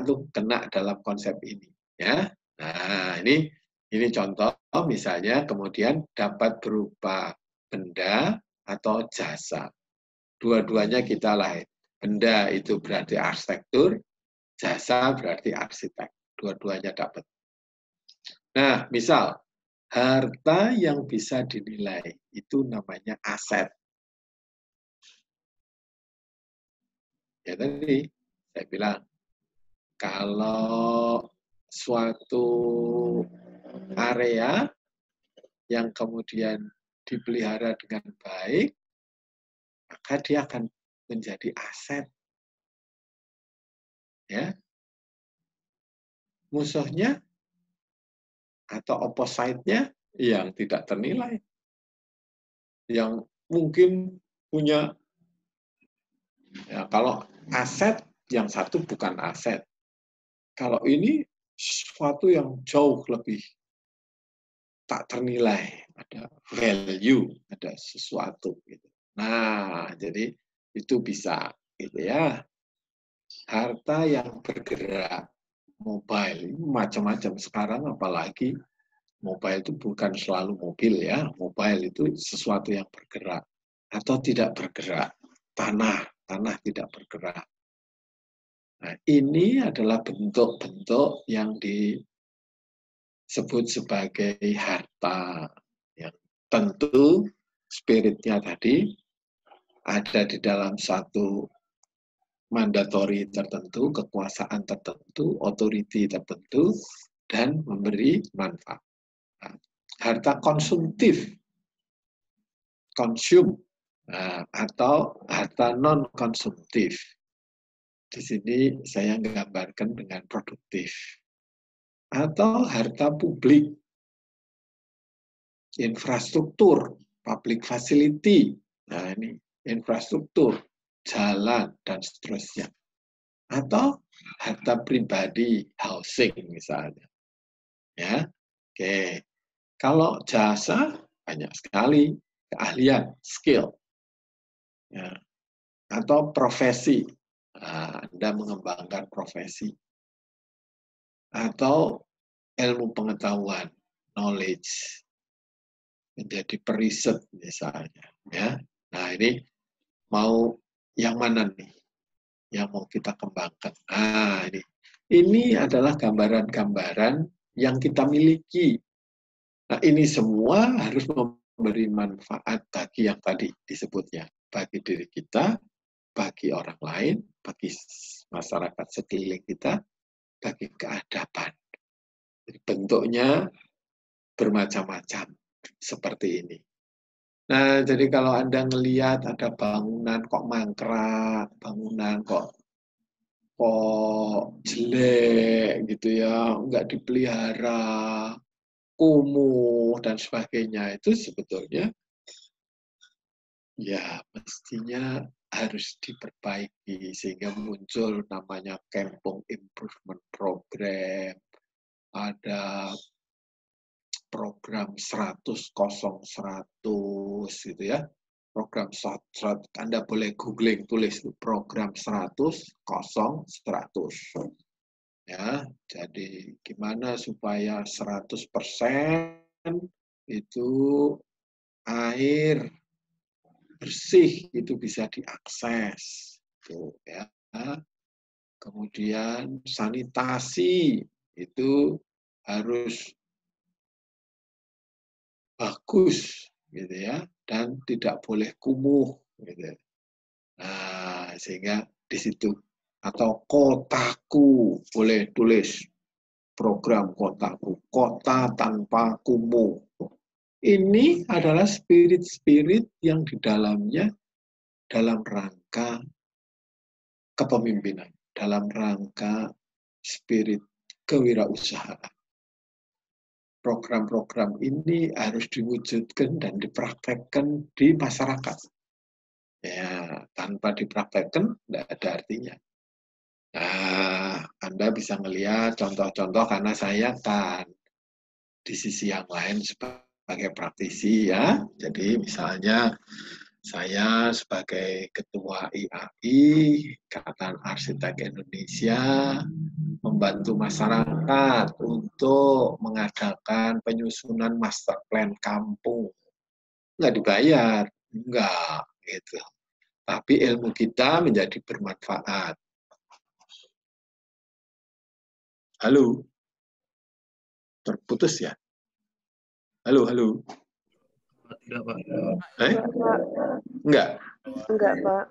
dalam konsep ini, ya. Nah, ini contoh misalnya kemudian dapat berupa benda atau jasa. Dua-duanya kita lain. Benda itu berarti arsitektur, jasa berarti arsitek. Dua-duanya dapat. Nah, misal harta yang bisa dinilai itu namanya aset. Ya tadi saya bilang, kalau suatu area yang kemudian dipelihara dengan baik, maka dia akan menjadi aset. Ya. Musuhnya atau opposite-nya yang tidak ternilai. Yang mungkin punya, ya, kalau aset, yang satu bukan aset. Kalau ini sesuatu yang jauh lebih tak ternilai, ada value, ada sesuatu. Gitu. Nah, jadi itu bisa, gitu ya. Harta yang bergerak, mobile, macam-macam sekarang, apalagi mobile itu bukan selalu mobil ya, mobile itu sesuatu yang bergerak atau tidak bergerak, tanah tidak bergerak. Nah, ini adalah bentuk-bentuk yang disebut sebagai harta, yang tentu spiritnya tadi ada di dalam satu mandatori tertentu, kekuasaan tertentu, authority tertentu, dan memberi manfaat. Harta konsumtif, konsum, atau harta non-konsumtif. Di sini saya menggambarkan dengan produktif. Atau harta publik, infrastruktur, public facility. Nah, ini infrastruktur, jalan, dan seterusnya. Atau harta pribadi, housing misalnya. Ya, oke. Kalau jasa, banyak sekali keahlian, skill. Ya. Atau profesi, Anda mengembangkan profesi atau ilmu pengetahuan, knowledge, menjadi periset misalnya, ya. Nah, ini mau yang mana nih yang mau kita kembangkan? Nah, ini adalah gambaran-gambaran yang kita miliki. Nah, ini semua harus memberi manfaat bagi yang tadi disebutnya, bagi diri kita, bagi orang lain, bagi masyarakat sekeliling kita, bagi keadaban. Jadi bentuknya bermacam-macam seperti ini. Nah, jadi kalau Anda ngelihat ada bangunan kok mangkrak, bangunan kok jelek gitu ya, nggak dipelihara, kumuh dan sebagainya, itu sebetulnya ya mestinya harus diperbaiki sehingga muncul namanya Kampung Improvement Program, ada program 100-01 gitu ya. Program 100, Anda boleh googling, tulis program 100-01. Ya, jadi gimana supaya 100% itu air bersih itu bisa diakses. Tuh, ya. Kemudian sanitasi itu harus bagus gitu ya, dan tidak boleh kumuh gitu. Nah, sehingga di situ atau kotaku, boleh tulis program kotaku, kota tanpa kumuh. Ini adalah spirit-spirit yang di dalamnya dalam rangka kepemimpinan, dalam rangka spirit kewirausahaan. Program-program ini harus diwujudkan dan dipraktekkan di masyarakat. Ya, tanpa dipraktekkan tidak ada artinya. Nah, Anda bisa melihat contoh-contoh karena saya kan di sisi yang lain sebagai praktisi ya. Jadi misalnya saya sebagai Ketua IAI, Ikatan Arsitek Indonesia, membantu masyarakat untuk mengadakan penyusunan master plan kampung. Nggak dibayar, enggak gitu. Tapi ilmu kita menjadi bermanfaat. Halo, terputus ya? Halo, halo. Tidak, Pak. Enggak? Enggak, Pak.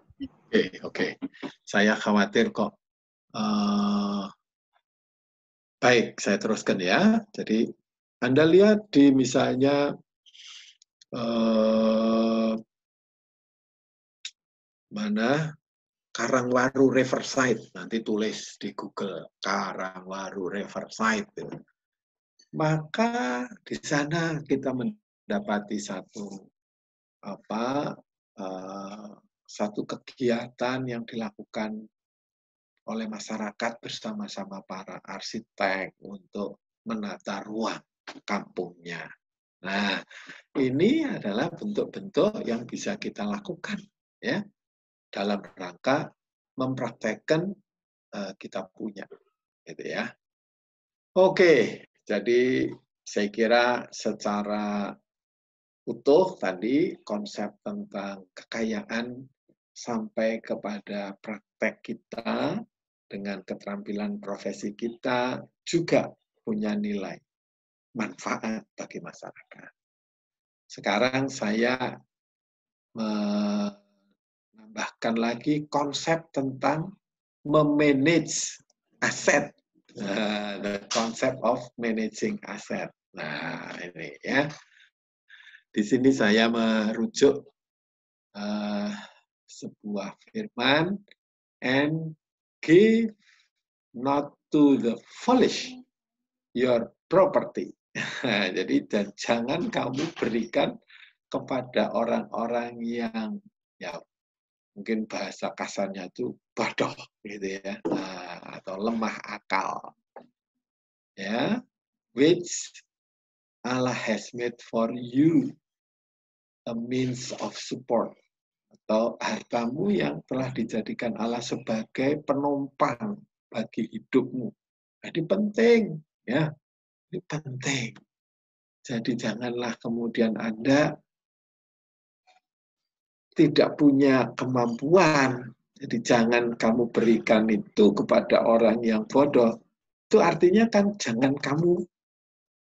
Oke. Saya khawatir kok. Baik, saya teruskan ya. Jadi, Anda lihat di misalnya mana Karangwaru Riverside, nanti tulis di Google Karangwaru Riverside. Maka di sana kita mendapati satu kegiatan yang dilakukan oleh masyarakat bersama-sama para arsitek untuk menata ruang kampungnya. Nah, ini adalah bentuk-bentuk yang bisa kita lakukan ya dalam rangka mempraktekkan kita punya, gitu ya. Oke, jadi saya kira secara utuh tadi konsep tentang kekayaan sampai kepada praktek kita dengan keterampilan profesi kita juga punya nilai manfaat bagi masyarakat. Sekarang saya menambahkan lagi konsep tentang memanage aset. The concept of managing asset. Nah, ini ya. Di sini saya merujuk sebuah firman, and give not to the foolish your property. Jadi dan jangan kamu berikan kepada orang-orang yang ya mungkin bahasa kasarnya itu bodoh gitu ya, atau lemah akal. Ya, which Allah has made for you a means of support. atau hartamu yang telah dijadikan Allah sebagai penopang bagi hidupmu. Jadi penting, ya, ini penting. Jadi janganlah kemudian Anda tidak punya kemampuan. Jadi jangan kamu berikan itu kepada orang yang bodoh. Itu artinya kan jangan kamu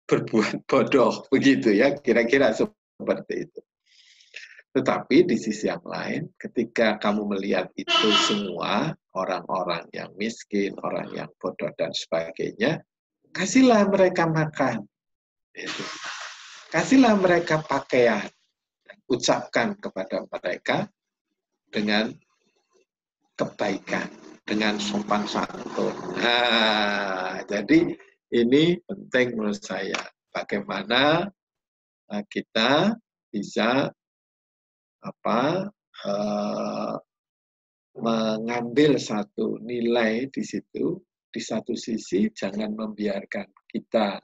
berbuat bodoh, begitu ya, kira-kira seperti itu. Tetapi di sisi yang lain, ketika kamu melihat itu semua, orang-orang yang miskin, orang yang bodoh dan sebagainya, kasihlah mereka makan. Kasihlah mereka pakaian. Ucapkan kepada mereka dengan kebaikan, dengan sopan santun. Nah, jadi ini penting menurut saya. Bagaimana kita bisa mengambil satu nilai di situ. Di satu sisi jangan membiarkan kita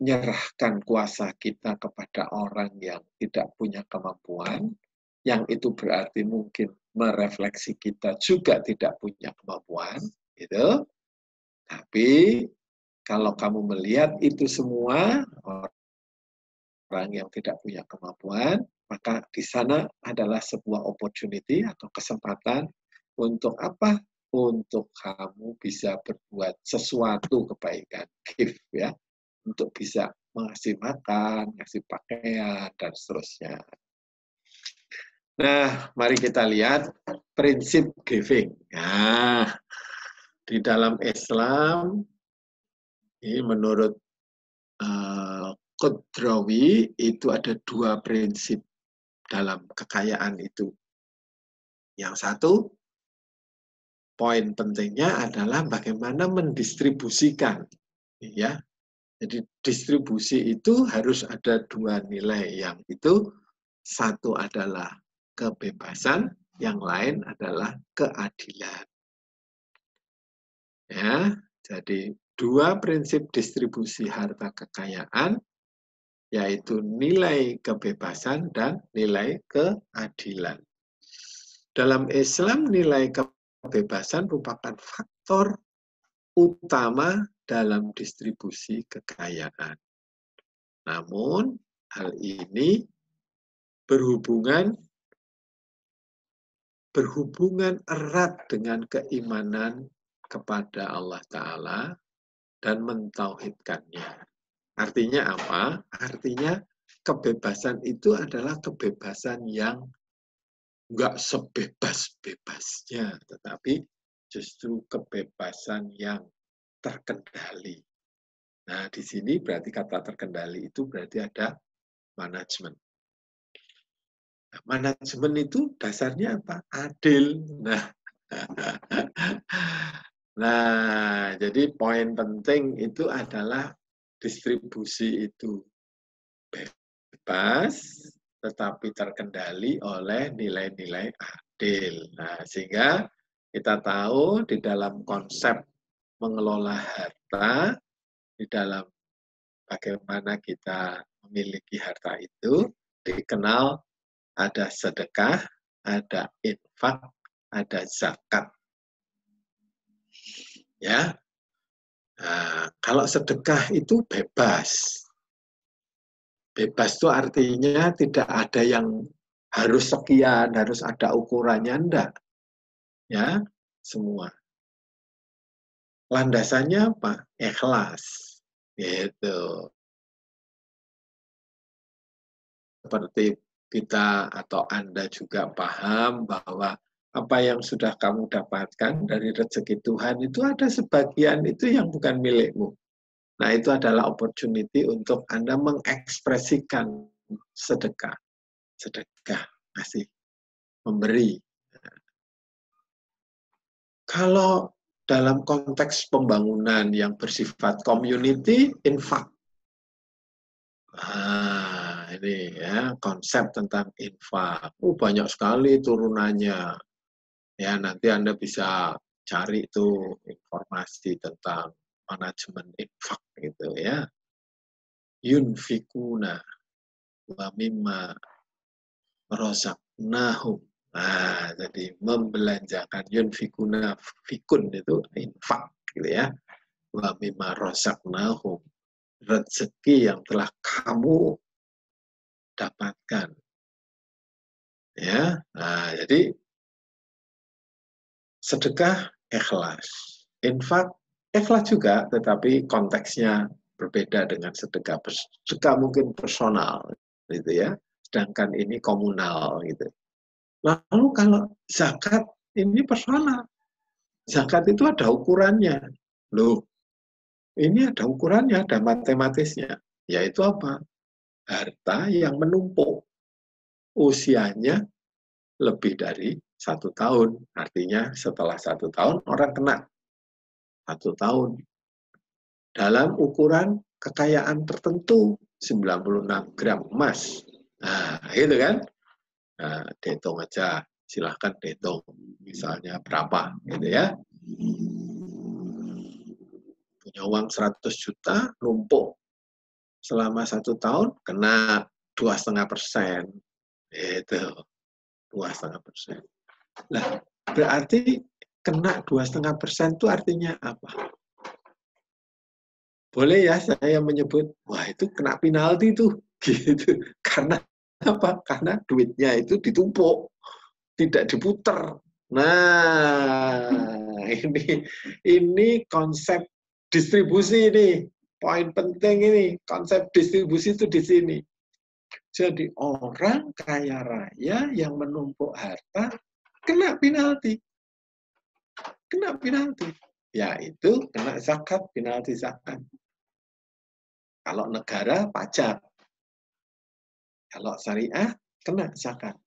menyerahkan kuasa kita kepada orang yang tidak punya kemampuan, yang itu berarti mungkin merefleksi kita juga tidak punya kemampuan, gitu. Tapi kalau kamu melihat itu semua orang yang tidak punya kemampuan, maka di sana adalah sebuah opportunity atau kesempatan untuk apa? Untuk kamu bisa berbuat sesuatu kebaikan, give ya, untuk bisa mengasih makan, ngasih pakaian, dan seterusnya. Nah, mari kita lihat prinsip giving. Nah, di dalam Islam, ini menurut Qudrawi, itu ada 2 prinsip dalam kekayaan itu. Yang satu, poin pentingnya adalah bagaimana mendistribusikan. Ya, jadi distribusi itu harus ada 2 nilai, yang itu satu adalah kebebasan, yang lain adalah keadilan. Ya, jadi 2 prinsip distribusi harta kekayaan, yaitu nilai kebebasan dan nilai keadilan. Dalam Islam, nilai kebebasan merupakan faktor utama dalam distribusi kekayaan. Namun, hal ini berhubungan erat dengan keimanan kepada Allah Ta'ala dan mentauhidkannya. Artinya apa? Artinya kebebasan itu adalah kebebasan yang enggak sebebas-bebasnya, tetapi justru kebebasan yang terkendali. Nah, di sini berarti kata terkendali itu berarti ada manajemen. Nah, manajemen itu dasarnya apa? Adil. Nah, jadi poin penting itu adalah distribusi itu bebas, tetapi terkendali oleh nilai-nilai adil. Nah, sehingga kita tahu di dalam konsep mengelola harta, di dalam bagaimana kita memiliki harta itu, dikenal ada sedekah, ada infak, ada zakat. Ya, nah, kalau sedekah itu bebas. Bebas itu artinya tidak ada yang harus sekian, harus ada ukurannya, enggak. Ya, semua. Landasannya apa? Ikhlas. Gitu. Seperti kita atau Anda juga paham bahwa apa yang sudah kamu dapatkan dari rezeki Tuhan itu ada sebagian itu yang bukan milikmu. Nah, itu adalah opportunity untuk Anda mengekspresikan sedekah. Sedekah, ngasih, memberi. Kalau dalam konteks pembangunan yang bersifat community, infak. Nah, ini ya konsep tentang infak. Banyak sekali turunannya. Ya, nanti Anda bisa cari itu informasi tentang manajemen infak gitu ya. Yunfikuna wa mimma razaqnahum. Nah, jadi membelanjakan yunfikuna fikun itu infak gitu ya. Wa mimma razaqnahum, rezeki yang telah kamu dapatkan. Ya. Nah, jadi sedekah ikhlas. Infak ikhlas juga, tetapi konteksnya berbeda dengan sedekah. Sedekah mungkin personal gitu ya. Sedangkan ini komunal gitu. Lalu kalau zakat ini personal. Zakat itu ada ukurannya. Loh, ini ada ukurannya, ada matematisnya. Yaitu apa? Harta yang menumpuk. Usianya lebih dari 1 tahun. Artinya setelah 1 tahun orang kena 1 tahun. Dalam ukuran kekayaan tertentu, 96 gram emas. Nah, itu kan. Nah, dihitung aja. Silahkan dihitung. Misalnya berapa, gitu ya. Punya uang 100 juta, numpuk. Selama 1 tahun, kena 2,5%. Itu, 2,5%. Nah, berarti kena 2,5% itu artinya apa? Boleh ya saya menyebut, wah itu kena penalti tuh, gitu. Karena apa? Karena duitnya itu ditumpuk, tidak diputer. Nah, ini konsep distribusi ini, poin penting ini, konsep distribusi itu di sini. Jadi orang kaya raya yang menumpuk harta kena penalti. Kena penalti. Yaitu kena zakat, penalti zakat. Kalau negara, pajak. Kalau syariah, kena zakat.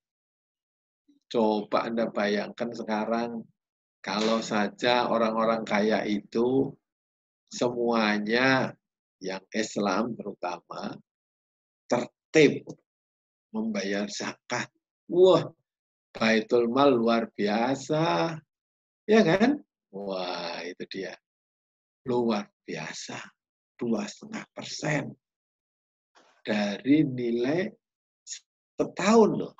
Coba Anda bayangkan sekarang, kalau saja orang-orang kaya itu semuanya yang Islam terutama tertib membayar zakat. Wah, Baitul Mal luar biasa. Ya kan? Wah, itu dia. Luar biasa. 2,5% dari nilai setahun loh.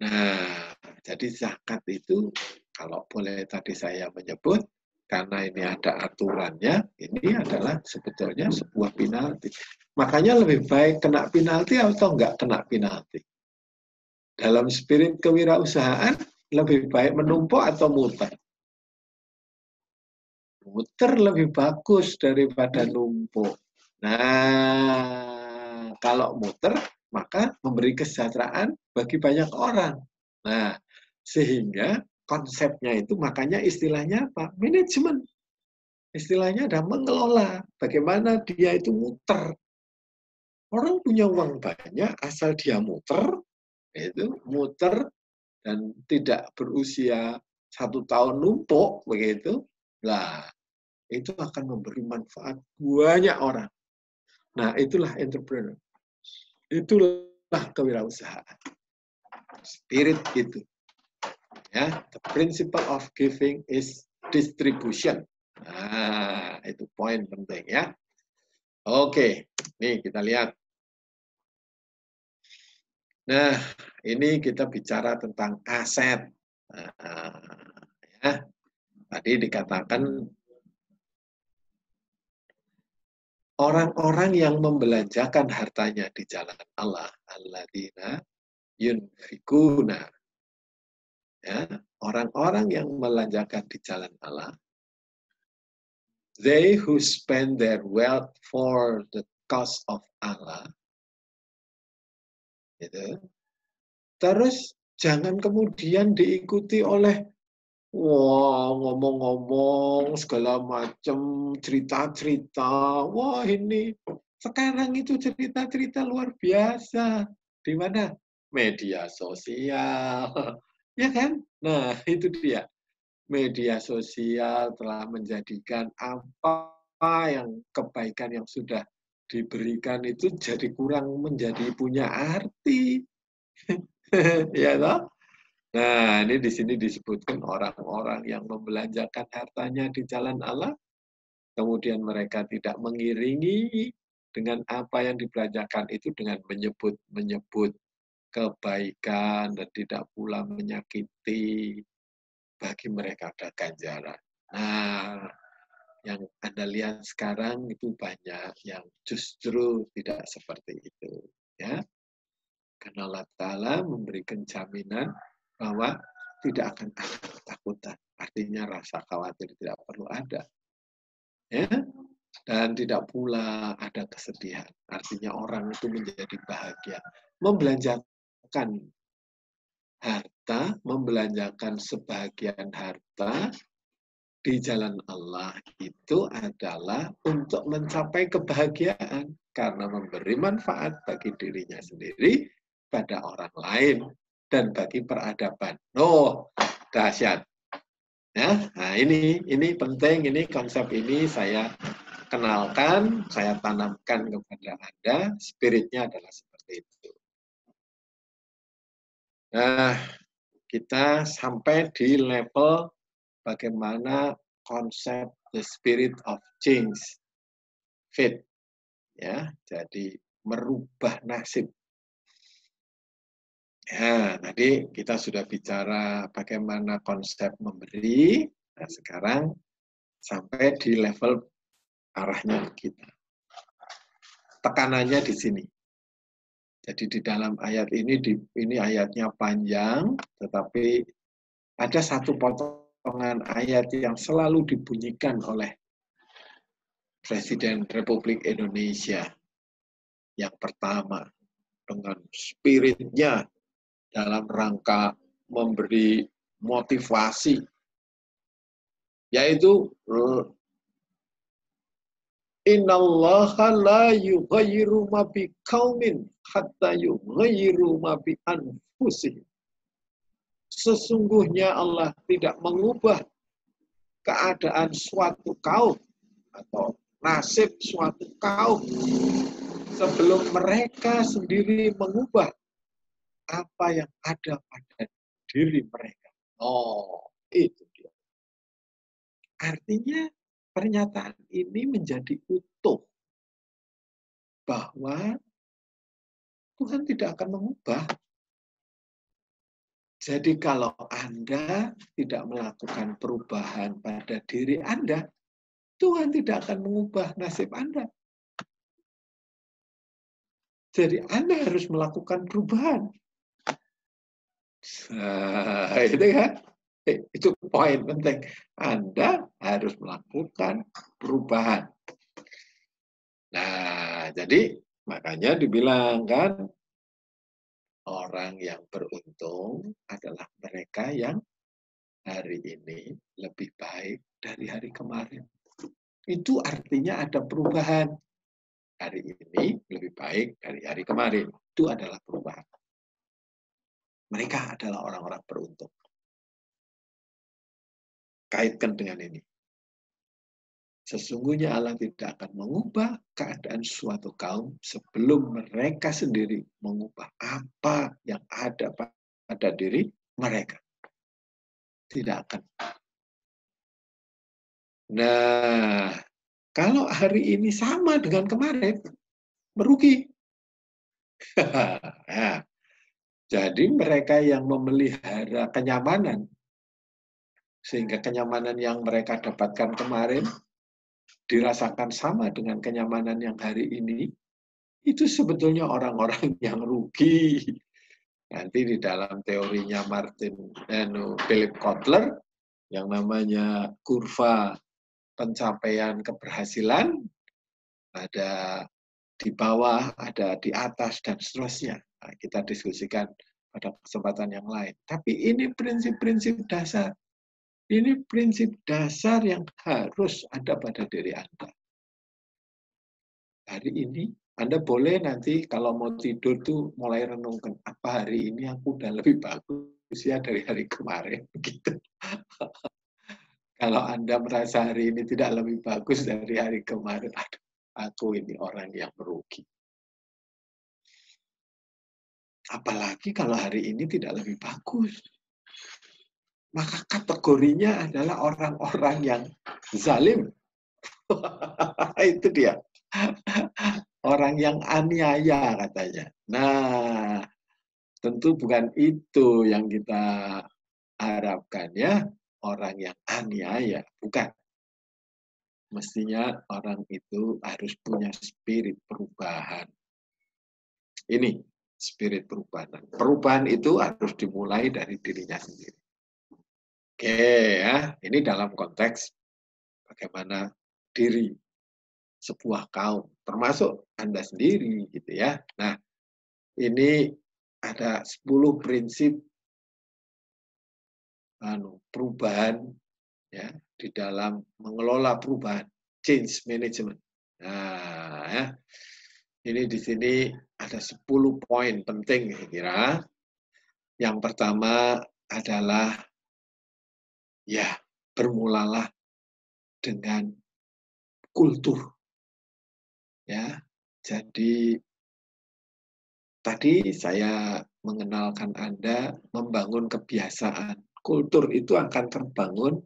Nah, jadi zakat itu kalau boleh tadi saya menyebut, karena ini ada aturannya, ini adalah sebetulnya sebuah penalti. Makanya lebih baik kena penalti atau enggak kena penalti. Dalam spirit kewirausahaan, lebih baik menumpuk atau muter. Muter lebih bagus daripada numpuk. Nah, kalau muter, maka memberi kesejahteraan bagi banyak orang. Nah, sehingga konsepnya itu, makanya istilahnya apa? Manajemen. Istilahnya ada mengelola. Bagaimana dia itu muter. Orang punya uang banyak, asal dia muter, itu muter dan tidak berusia 1 tahun numpuk, begitu. Nah, itu akan memberi manfaat banyak orang. Nah, itulah entrepreneur. Itulah kewirausahaan. Spirit itu. Ya, the principle of giving is distribution. Nah, itu poin penting ya. Oke, nih kita lihat. Nah, ini kita bicara tentang aset. Nah, ya, tadi dikatakan orang-orang yang membelanjakan hartanya di jalan Allah, alladzina yunfikuna. Ya, orang-orang yang membelanjakan di jalan Allah, they who spend their wealth for the cause of Allah. Gitu. Terus jangan kemudian diikuti oleh wah ngomong-ngomong segala macam cerita-cerita. Wah ini sekarang itu cerita-cerita luar biasa. Di mana? Media sosial. Ya kan? Nah, itu dia. Media sosial telah menjadikan apa yang kebaikan yang sudah diberikan itu jadi kurang menjadi punya arti. Ya toh? Nah, ini di sini disebutkan orang-orang yang membelanjakan hartanya di jalan Allah, kemudian mereka tidak mengiringi dengan apa yang dibelanjakan itu dengan menyebut-menyebut kebaikan dan tidak pula menyakiti, bagi mereka ada ganjaran. Nah, yang Anda lihat sekarang itu banyak yang justru tidak seperti itu. Ya, karena Allah Ta'ala memberikan jaminan bahwa tidak akan ada ketakutan. Artinya rasa khawatir tidak perlu ada. Ya, dan tidak pula ada kesedihan. Artinya orang itu menjadi bahagia. Membelanjakan harta, membelanjakan sebagian harta di jalan Allah itu adalah untuk mencapai kebahagiaan karena memberi manfaat bagi dirinya sendiri, pada orang lain, dan bagi peradaban. Oh, dahsyat. Ya, nah ini penting, ini konsep ini saya kenalkan, saya tanamkan kepada Anda, spiritnya adalah seperti itu. Nah, kita sampai di level bagaimana konsep the spirit of change, fate, ya, jadi merubah nasib. Ya, tadi kita sudah bicara bagaimana konsep memberi. Nah, sekarang sampai di level arahnya kita. Tekanannya di sini. Jadi di dalam ayat ini ayatnya panjang, tetapi ada satu potongan ayat yang selalu dibunyikan oleh Presiden Republik Indonesia. Yang pertama, dengan spiritnya dalam rangka memberi motivasi, yaitu innallaha la yughayyiru ma biqaumin hatta yughayyiru ma bi anfusihim. Sesungguhnya Allah tidak mengubah keadaan suatu kaum atau nasib suatu kaum sebelum mereka sendiri mengubah apa yang ada pada diri mereka. Oh, itu dia. Artinya pernyataan ini menjadi utuh bahwa Tuhan tidak akan mengubah. Jadi kalau Anda tidak melakukan perubahan pada diri Anda, Tuhan tidak akan mengubah nasib Anda. Jadi Anda harus melakukan perubahan. Nah, itu kan? Itu poin penting. Anda harus melakukan perubahan. Nah, jadi makanya dibilang kan, orang yang beruntung adalah mereka yang hari ini lebih baik dari hari kemarin. Itu artinya ada perubahan. Hari ini lebih baik dari hari kemarin. Itu adalah perubahan. Mereka adalah orang-orang beruntung. Kaitkan dengan ini. Sesungguhnya Allah tidak akan mengubah keadaan suatu kaum sebelum mereka sendiri mengubah apa yang ada pada diri mereka. Tidak akan. Nah, kalau hari ini sama dengan kemarin, merugi. Nah, jadi mereka yang memelihara kenyamanan, sehingga kenyamanan yang mereka dapatkan kemarin dirasakan sama dengan kenyamanan yang hari ini, itu sebetulnya orang-orang yang rugi. Nanti di dalam teorinya Philip Kotler, yang namanya kurva pencapaian keberhasilan, ada di bawah, ada di atas, dan seterusnya. Nah, kita diskusikan pada kesempatan yang lain. Tapi ini prinsip-prinsip dasar. Ini prinsip dasar yang harus ada pada diri Anda. Hari ini, Anda boleh nanti kalau mau tidur tuh mulai renungkan, apa hari ini aku udah lebih bagus ya dari hari kemarin. Begitu. Kalau Anda merasa hari ini tidak lebih bagus dari hari kemarin, aduh, aku ini orang yang merugi. Apalagi kalau hari ini tidak lebih bagus. Maka kategorinya adalah orang-orang yang zalim. Itu dia. Orang yang aniaya katanya. Nah, tentu bukan itu yang kita harapkan ya, orang yang aniaya, bukan. Mestinya orang itu harus punya spirit perubahan. Ini spirit perubahan. Perubahan itu harus dimulai dari dirinya sendiri. Oke ya, ini dalam konteks bagaimana diri sebuah kaum, termasuk Anda sendiri gitu ya. Nah, ini ada 10 prinsip perubahan ya di dalam mengelola perubahan, change management. Nah, ya. Ini di sini ada 10 poin penting saya kira. Yang pertama adalah ya, bermulalah dengan kultur. Ya. Jadi tadi saya mengenalkan Anda membangun kebiasaan. Kultur itu akan terbangun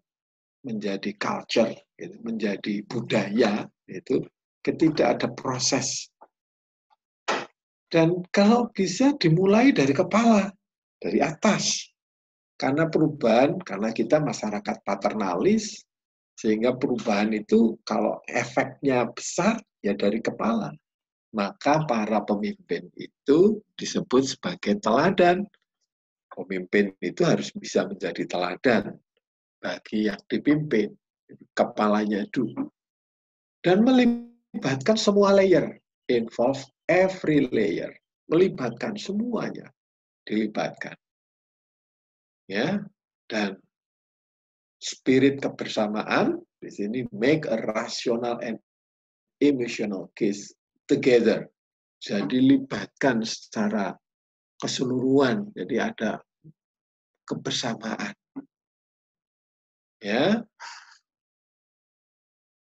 menjadi culture, gitu, menjadi budaya, itu ketika ada proses. Dan kalau bisa dimulai dari kepala, dari atas. Karena perubahan, karena kita masyarakat paternalis, sehingga perubahan itu kalau efeknya besar, ya dari kepala. Maka para pemimpin itu disebut sebagai teladan. Pemimpin itu harus bisa menjadi teladan bagi yang dipimpin, kepalanya dulu. Dan melibatkan semua layer, involve every layer, melibatkan semuanya, dilibatkan. Ya, dan spirit kebersamaan di sini make a rational and emotional case together. Jadi libatkan secara keseluruhan, jadi ada kebersamaan. Ya,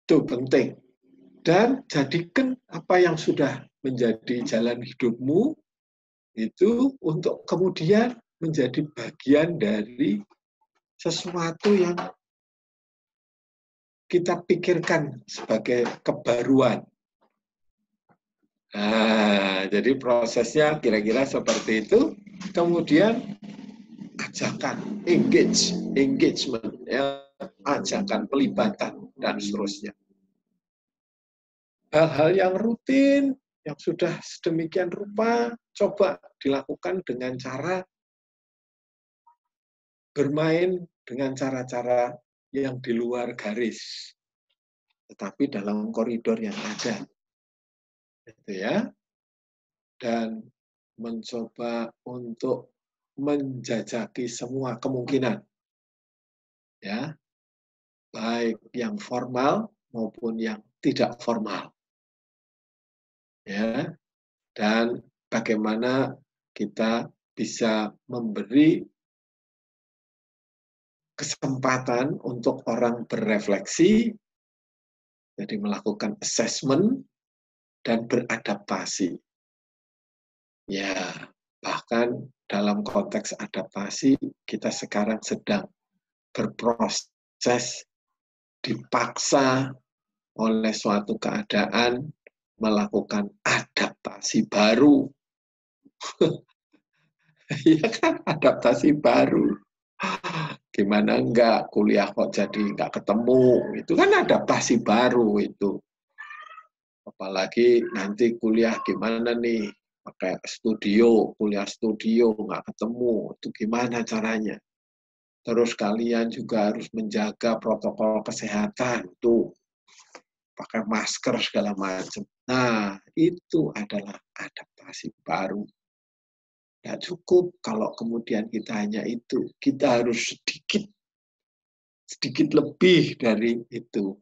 itu penting. Dan jadikan apa yang sudah menjadi jalan hidupmu itu untuk kemudian menjadi bagian dari sesuatu yang kita pikirkan sebagai kebaruan. Nah, jadi prosesnya kira-kira seperti itu. Kemudian ajakan, engagement, ya, ajakan pelibatan dan seterusnya. Hal-hal yang rutin, yang sudah sedemikian rupa, coba dilakukan dengan cara bermain dengan cara-cara yang di luar garis, tetapi dalam koridor yang ada, gitu ya. Dan mencoba untuk menjajaki semua kemungkinan, ya, baik yang formal maupun yang tidak formal, ya. Dan bagaimana kita bisa memberi kesempatan untuk orang berefleksi, jadi melakukan assessment dan beradaptasi. Ya, bahkan dalam konteks adaptasi, kita sekarang sedang berproses, dipaksa oleh suatu keadaan melakukan adaptasi baru. Iya kan, adaptasi baru. Gimana enggak, kuliah kok jadi enggak ketemu. Itu kan adaptasi baru itu. Apalagi nanti kuliah gimana nih, pakai studio, kuliah studio, nggak ketemu. Itu gimana caranya? Terus kalian juga harus menjaga protokol kesehatan. Tuh, pakai masker segala macam. Nah, itu adalah adaptasi baru. Tidak cukup kalau kemudian kita hanya itu. Kita harus sedikit lebih dari itu.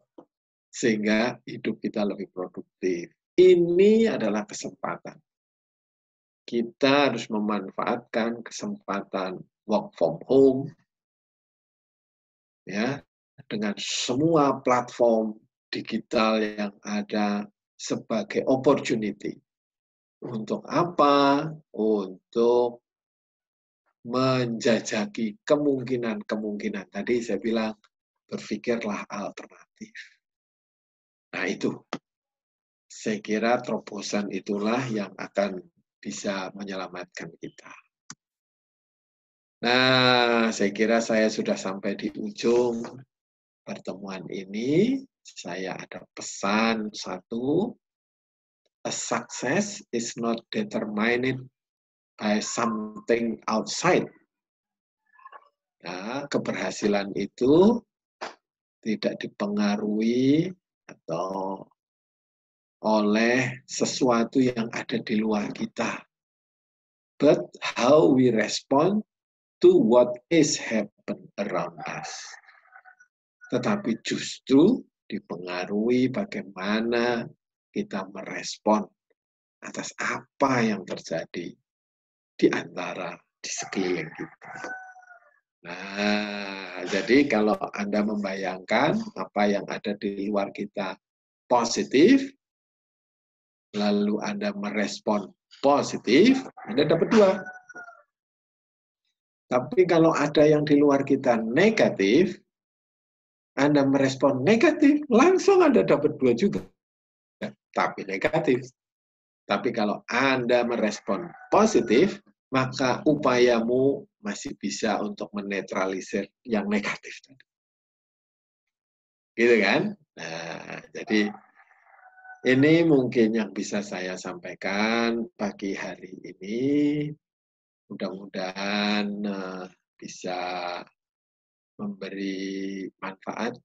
Sehingga hidup kita lebih produktif. Ini adalah kesempatan. Kita harus memanfaatkan kesempatan work from home, ya, dengan semua platform digital yang ada sebagai opportunity. Untuk apa? Untuk menjajaki kemungkinan-kemungkinan. Tadi saya bilang, berpikirlah alternatif. Nah itu, saya kira terobosan itulah yang akan bisa menyelamatkan kita. Nah, saya kira saya sudah sampai di ujung pertemuan ini. Saya ada pesan satu, a success is not determined by something outside. Nah, keberhasilan itu tidak dipengaruhi atau oleh sesuatu yang ada di luar kita, but how we respond to what is happen around us. Tetapi justru dipengaruhi bagaimana kita merespon atas apa yang terjadi di antara di sekeliling kita. Nah, jadi kalau Anda membayangkan apa yang ada di luar kita positif, lalu Anda merespon positif, Anda dapat 2. Tapi kalau ada yang di luar kita negatif, Anda merespon negatif, langsung Anda dapat 2 juga. Tapi negatif. Tapi kalau Anda merespon positif, maka upayamu masih bisa untuk menetralisir yang negatif. Gitu kan? Nah, jadi ini mungkin yang bisa saya sampaikan pagi hari ini. Mudah-mudahan bisa memberi manfaat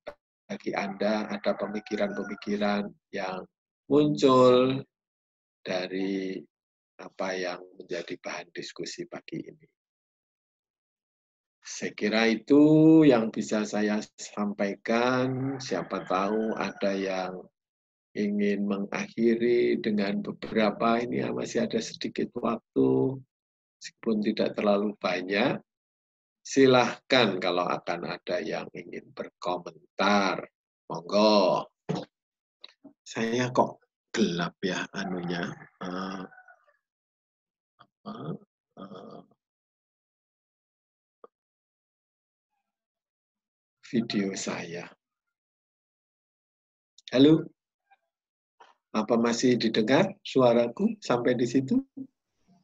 bagi Anda, ada pemikiran-pemikiran yang muncul dari apa yang menjadi bahan diskusi pagi ini. Saya kira itu yang bisa saya sampaikan. Siapa tahu ada yang ingin mengakhiri dengan beberapa, ini masih ada sedikit waktu, meskipun tidak terlalu banyak. Silahkan kalau akan ada yang ingin berkomentar. Monggo. Saya kok gelap ya anunya. Video saya. Halo? Apa masih didengar suaraku sampai di situ?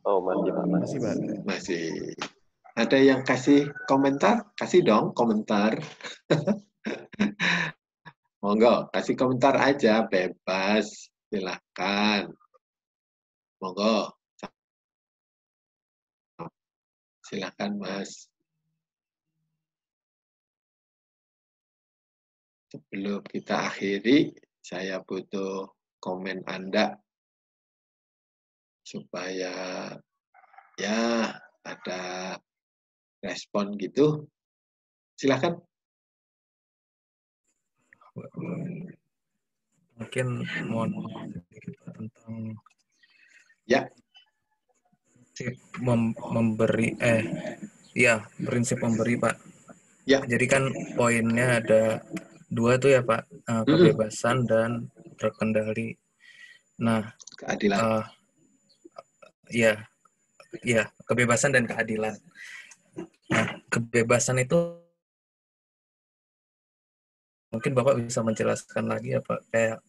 Oh, masih Pak. Masih, Pak. Masih. Ada yang kasih komentar? Kasih dong komentar. Monggo, kasih komentar aja, bebas. Silakan. Monggo. Silakan, Mas. Sebelum kita akhiri, saya butuh komen Anda supaya ya ada respon gitu. Silakan. Mungkin mohon tentang Ya. memberi prinsip memberi, Pak. Ya. Jadi kan poinnya ada 2 tuh ya, Pak, kebebasan dan terkendali. Nah, Keadilan. kebebasan dan keadilan. Nah, kebebasan itu mungkin Bapak bisa menjelaskan lagi ya, Pak, kayak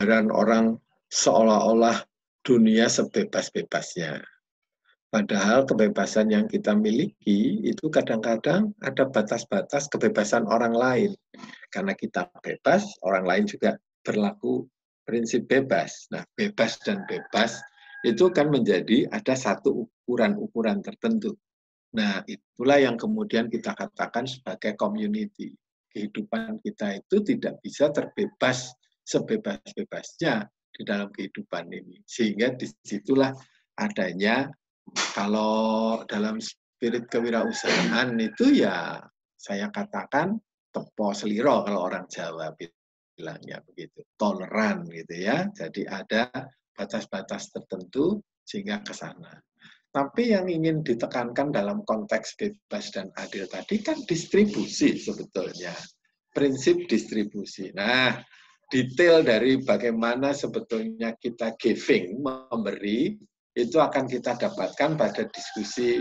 Dan orang seolah-olah dunia sebebas-bebasnya. Padahal kebebasan yang kita miliki itu kadang-kadang ada batas-batas kebebasan orang lain. Karena kita bebas, orang lain juga berlaku prinsip bebas. Nah, bebas dan bebas itu kan menjadi ada satu ukuran-ukuran tertentu. Nah, itulah yang kemudian kita katakan sebagai community. Kehidupan kita itu tidak bisa terbebas sebebas-bebasnya di dalam kehidupan ini. Sehingga disitulah adanya, kalau dalam spirit kewirausahaan itu ya saya katakan tepo seliro kalau orang Jawa bilangnya begitu, toleran gitu ya. Jadi ada batas-batas tertentu sehingga ke sana. Tapi yang ingin ditekankan dalam konteks bebas dan adil tadi kan distribusi sebetulnya. Prinsip distribusi. Nah, detail dari bagaimana sebetulnya kita giving, memberi, itu akan kita dapatkan pada diskusi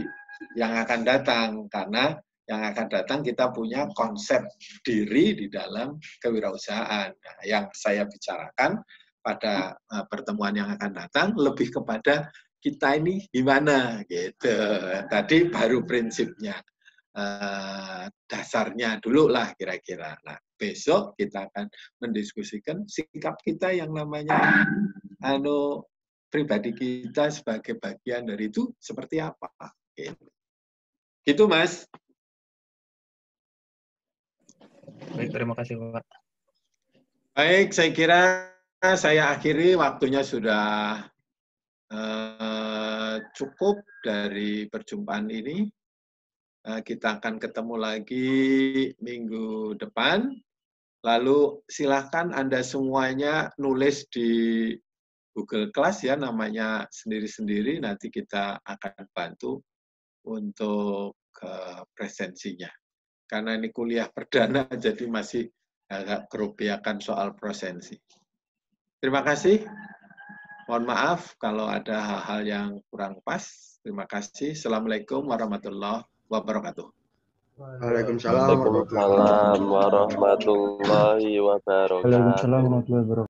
yang akan datang, karena yang akan datang kita punya konsep diri di dalam kewirausahaan. Nah, yang saya bicarakan pada pertemuan yang akan datang lebih kepada kita ini gimana gitu. Tadi baru prinsipnya, dasarnya dulu lah kira-kira. Nah, besok kita akan mendiskusikan sikap kita yang namanya pribadi kita sebagai bagian dari itu seperti apa. Gitu Mas. Baik, terima kasih Pak. Baik, saya kira saya akhiri, waktunya sudah cukup dari perjumpaan ini. Kita akan ketemu lagi minggu depan. Lalu silahkan Anda semuanya nulis di Google Class ya, namanya sendiri-sendiri, nanti kita akan bantu untuk presensinya. Karena ini kuliah perdana, jadi masih agak kerupiakan soal presensi. Terima kasih. Mohon maaf kalau ada hal-hal yang kurang pas. Terima kasih. Assalamualaikum warahmatullahi wabarakatuh. Waalaikumsalam Waalaikumsalam warahmatullahi wabarakatuh. warahmatullahi wabarakatuh.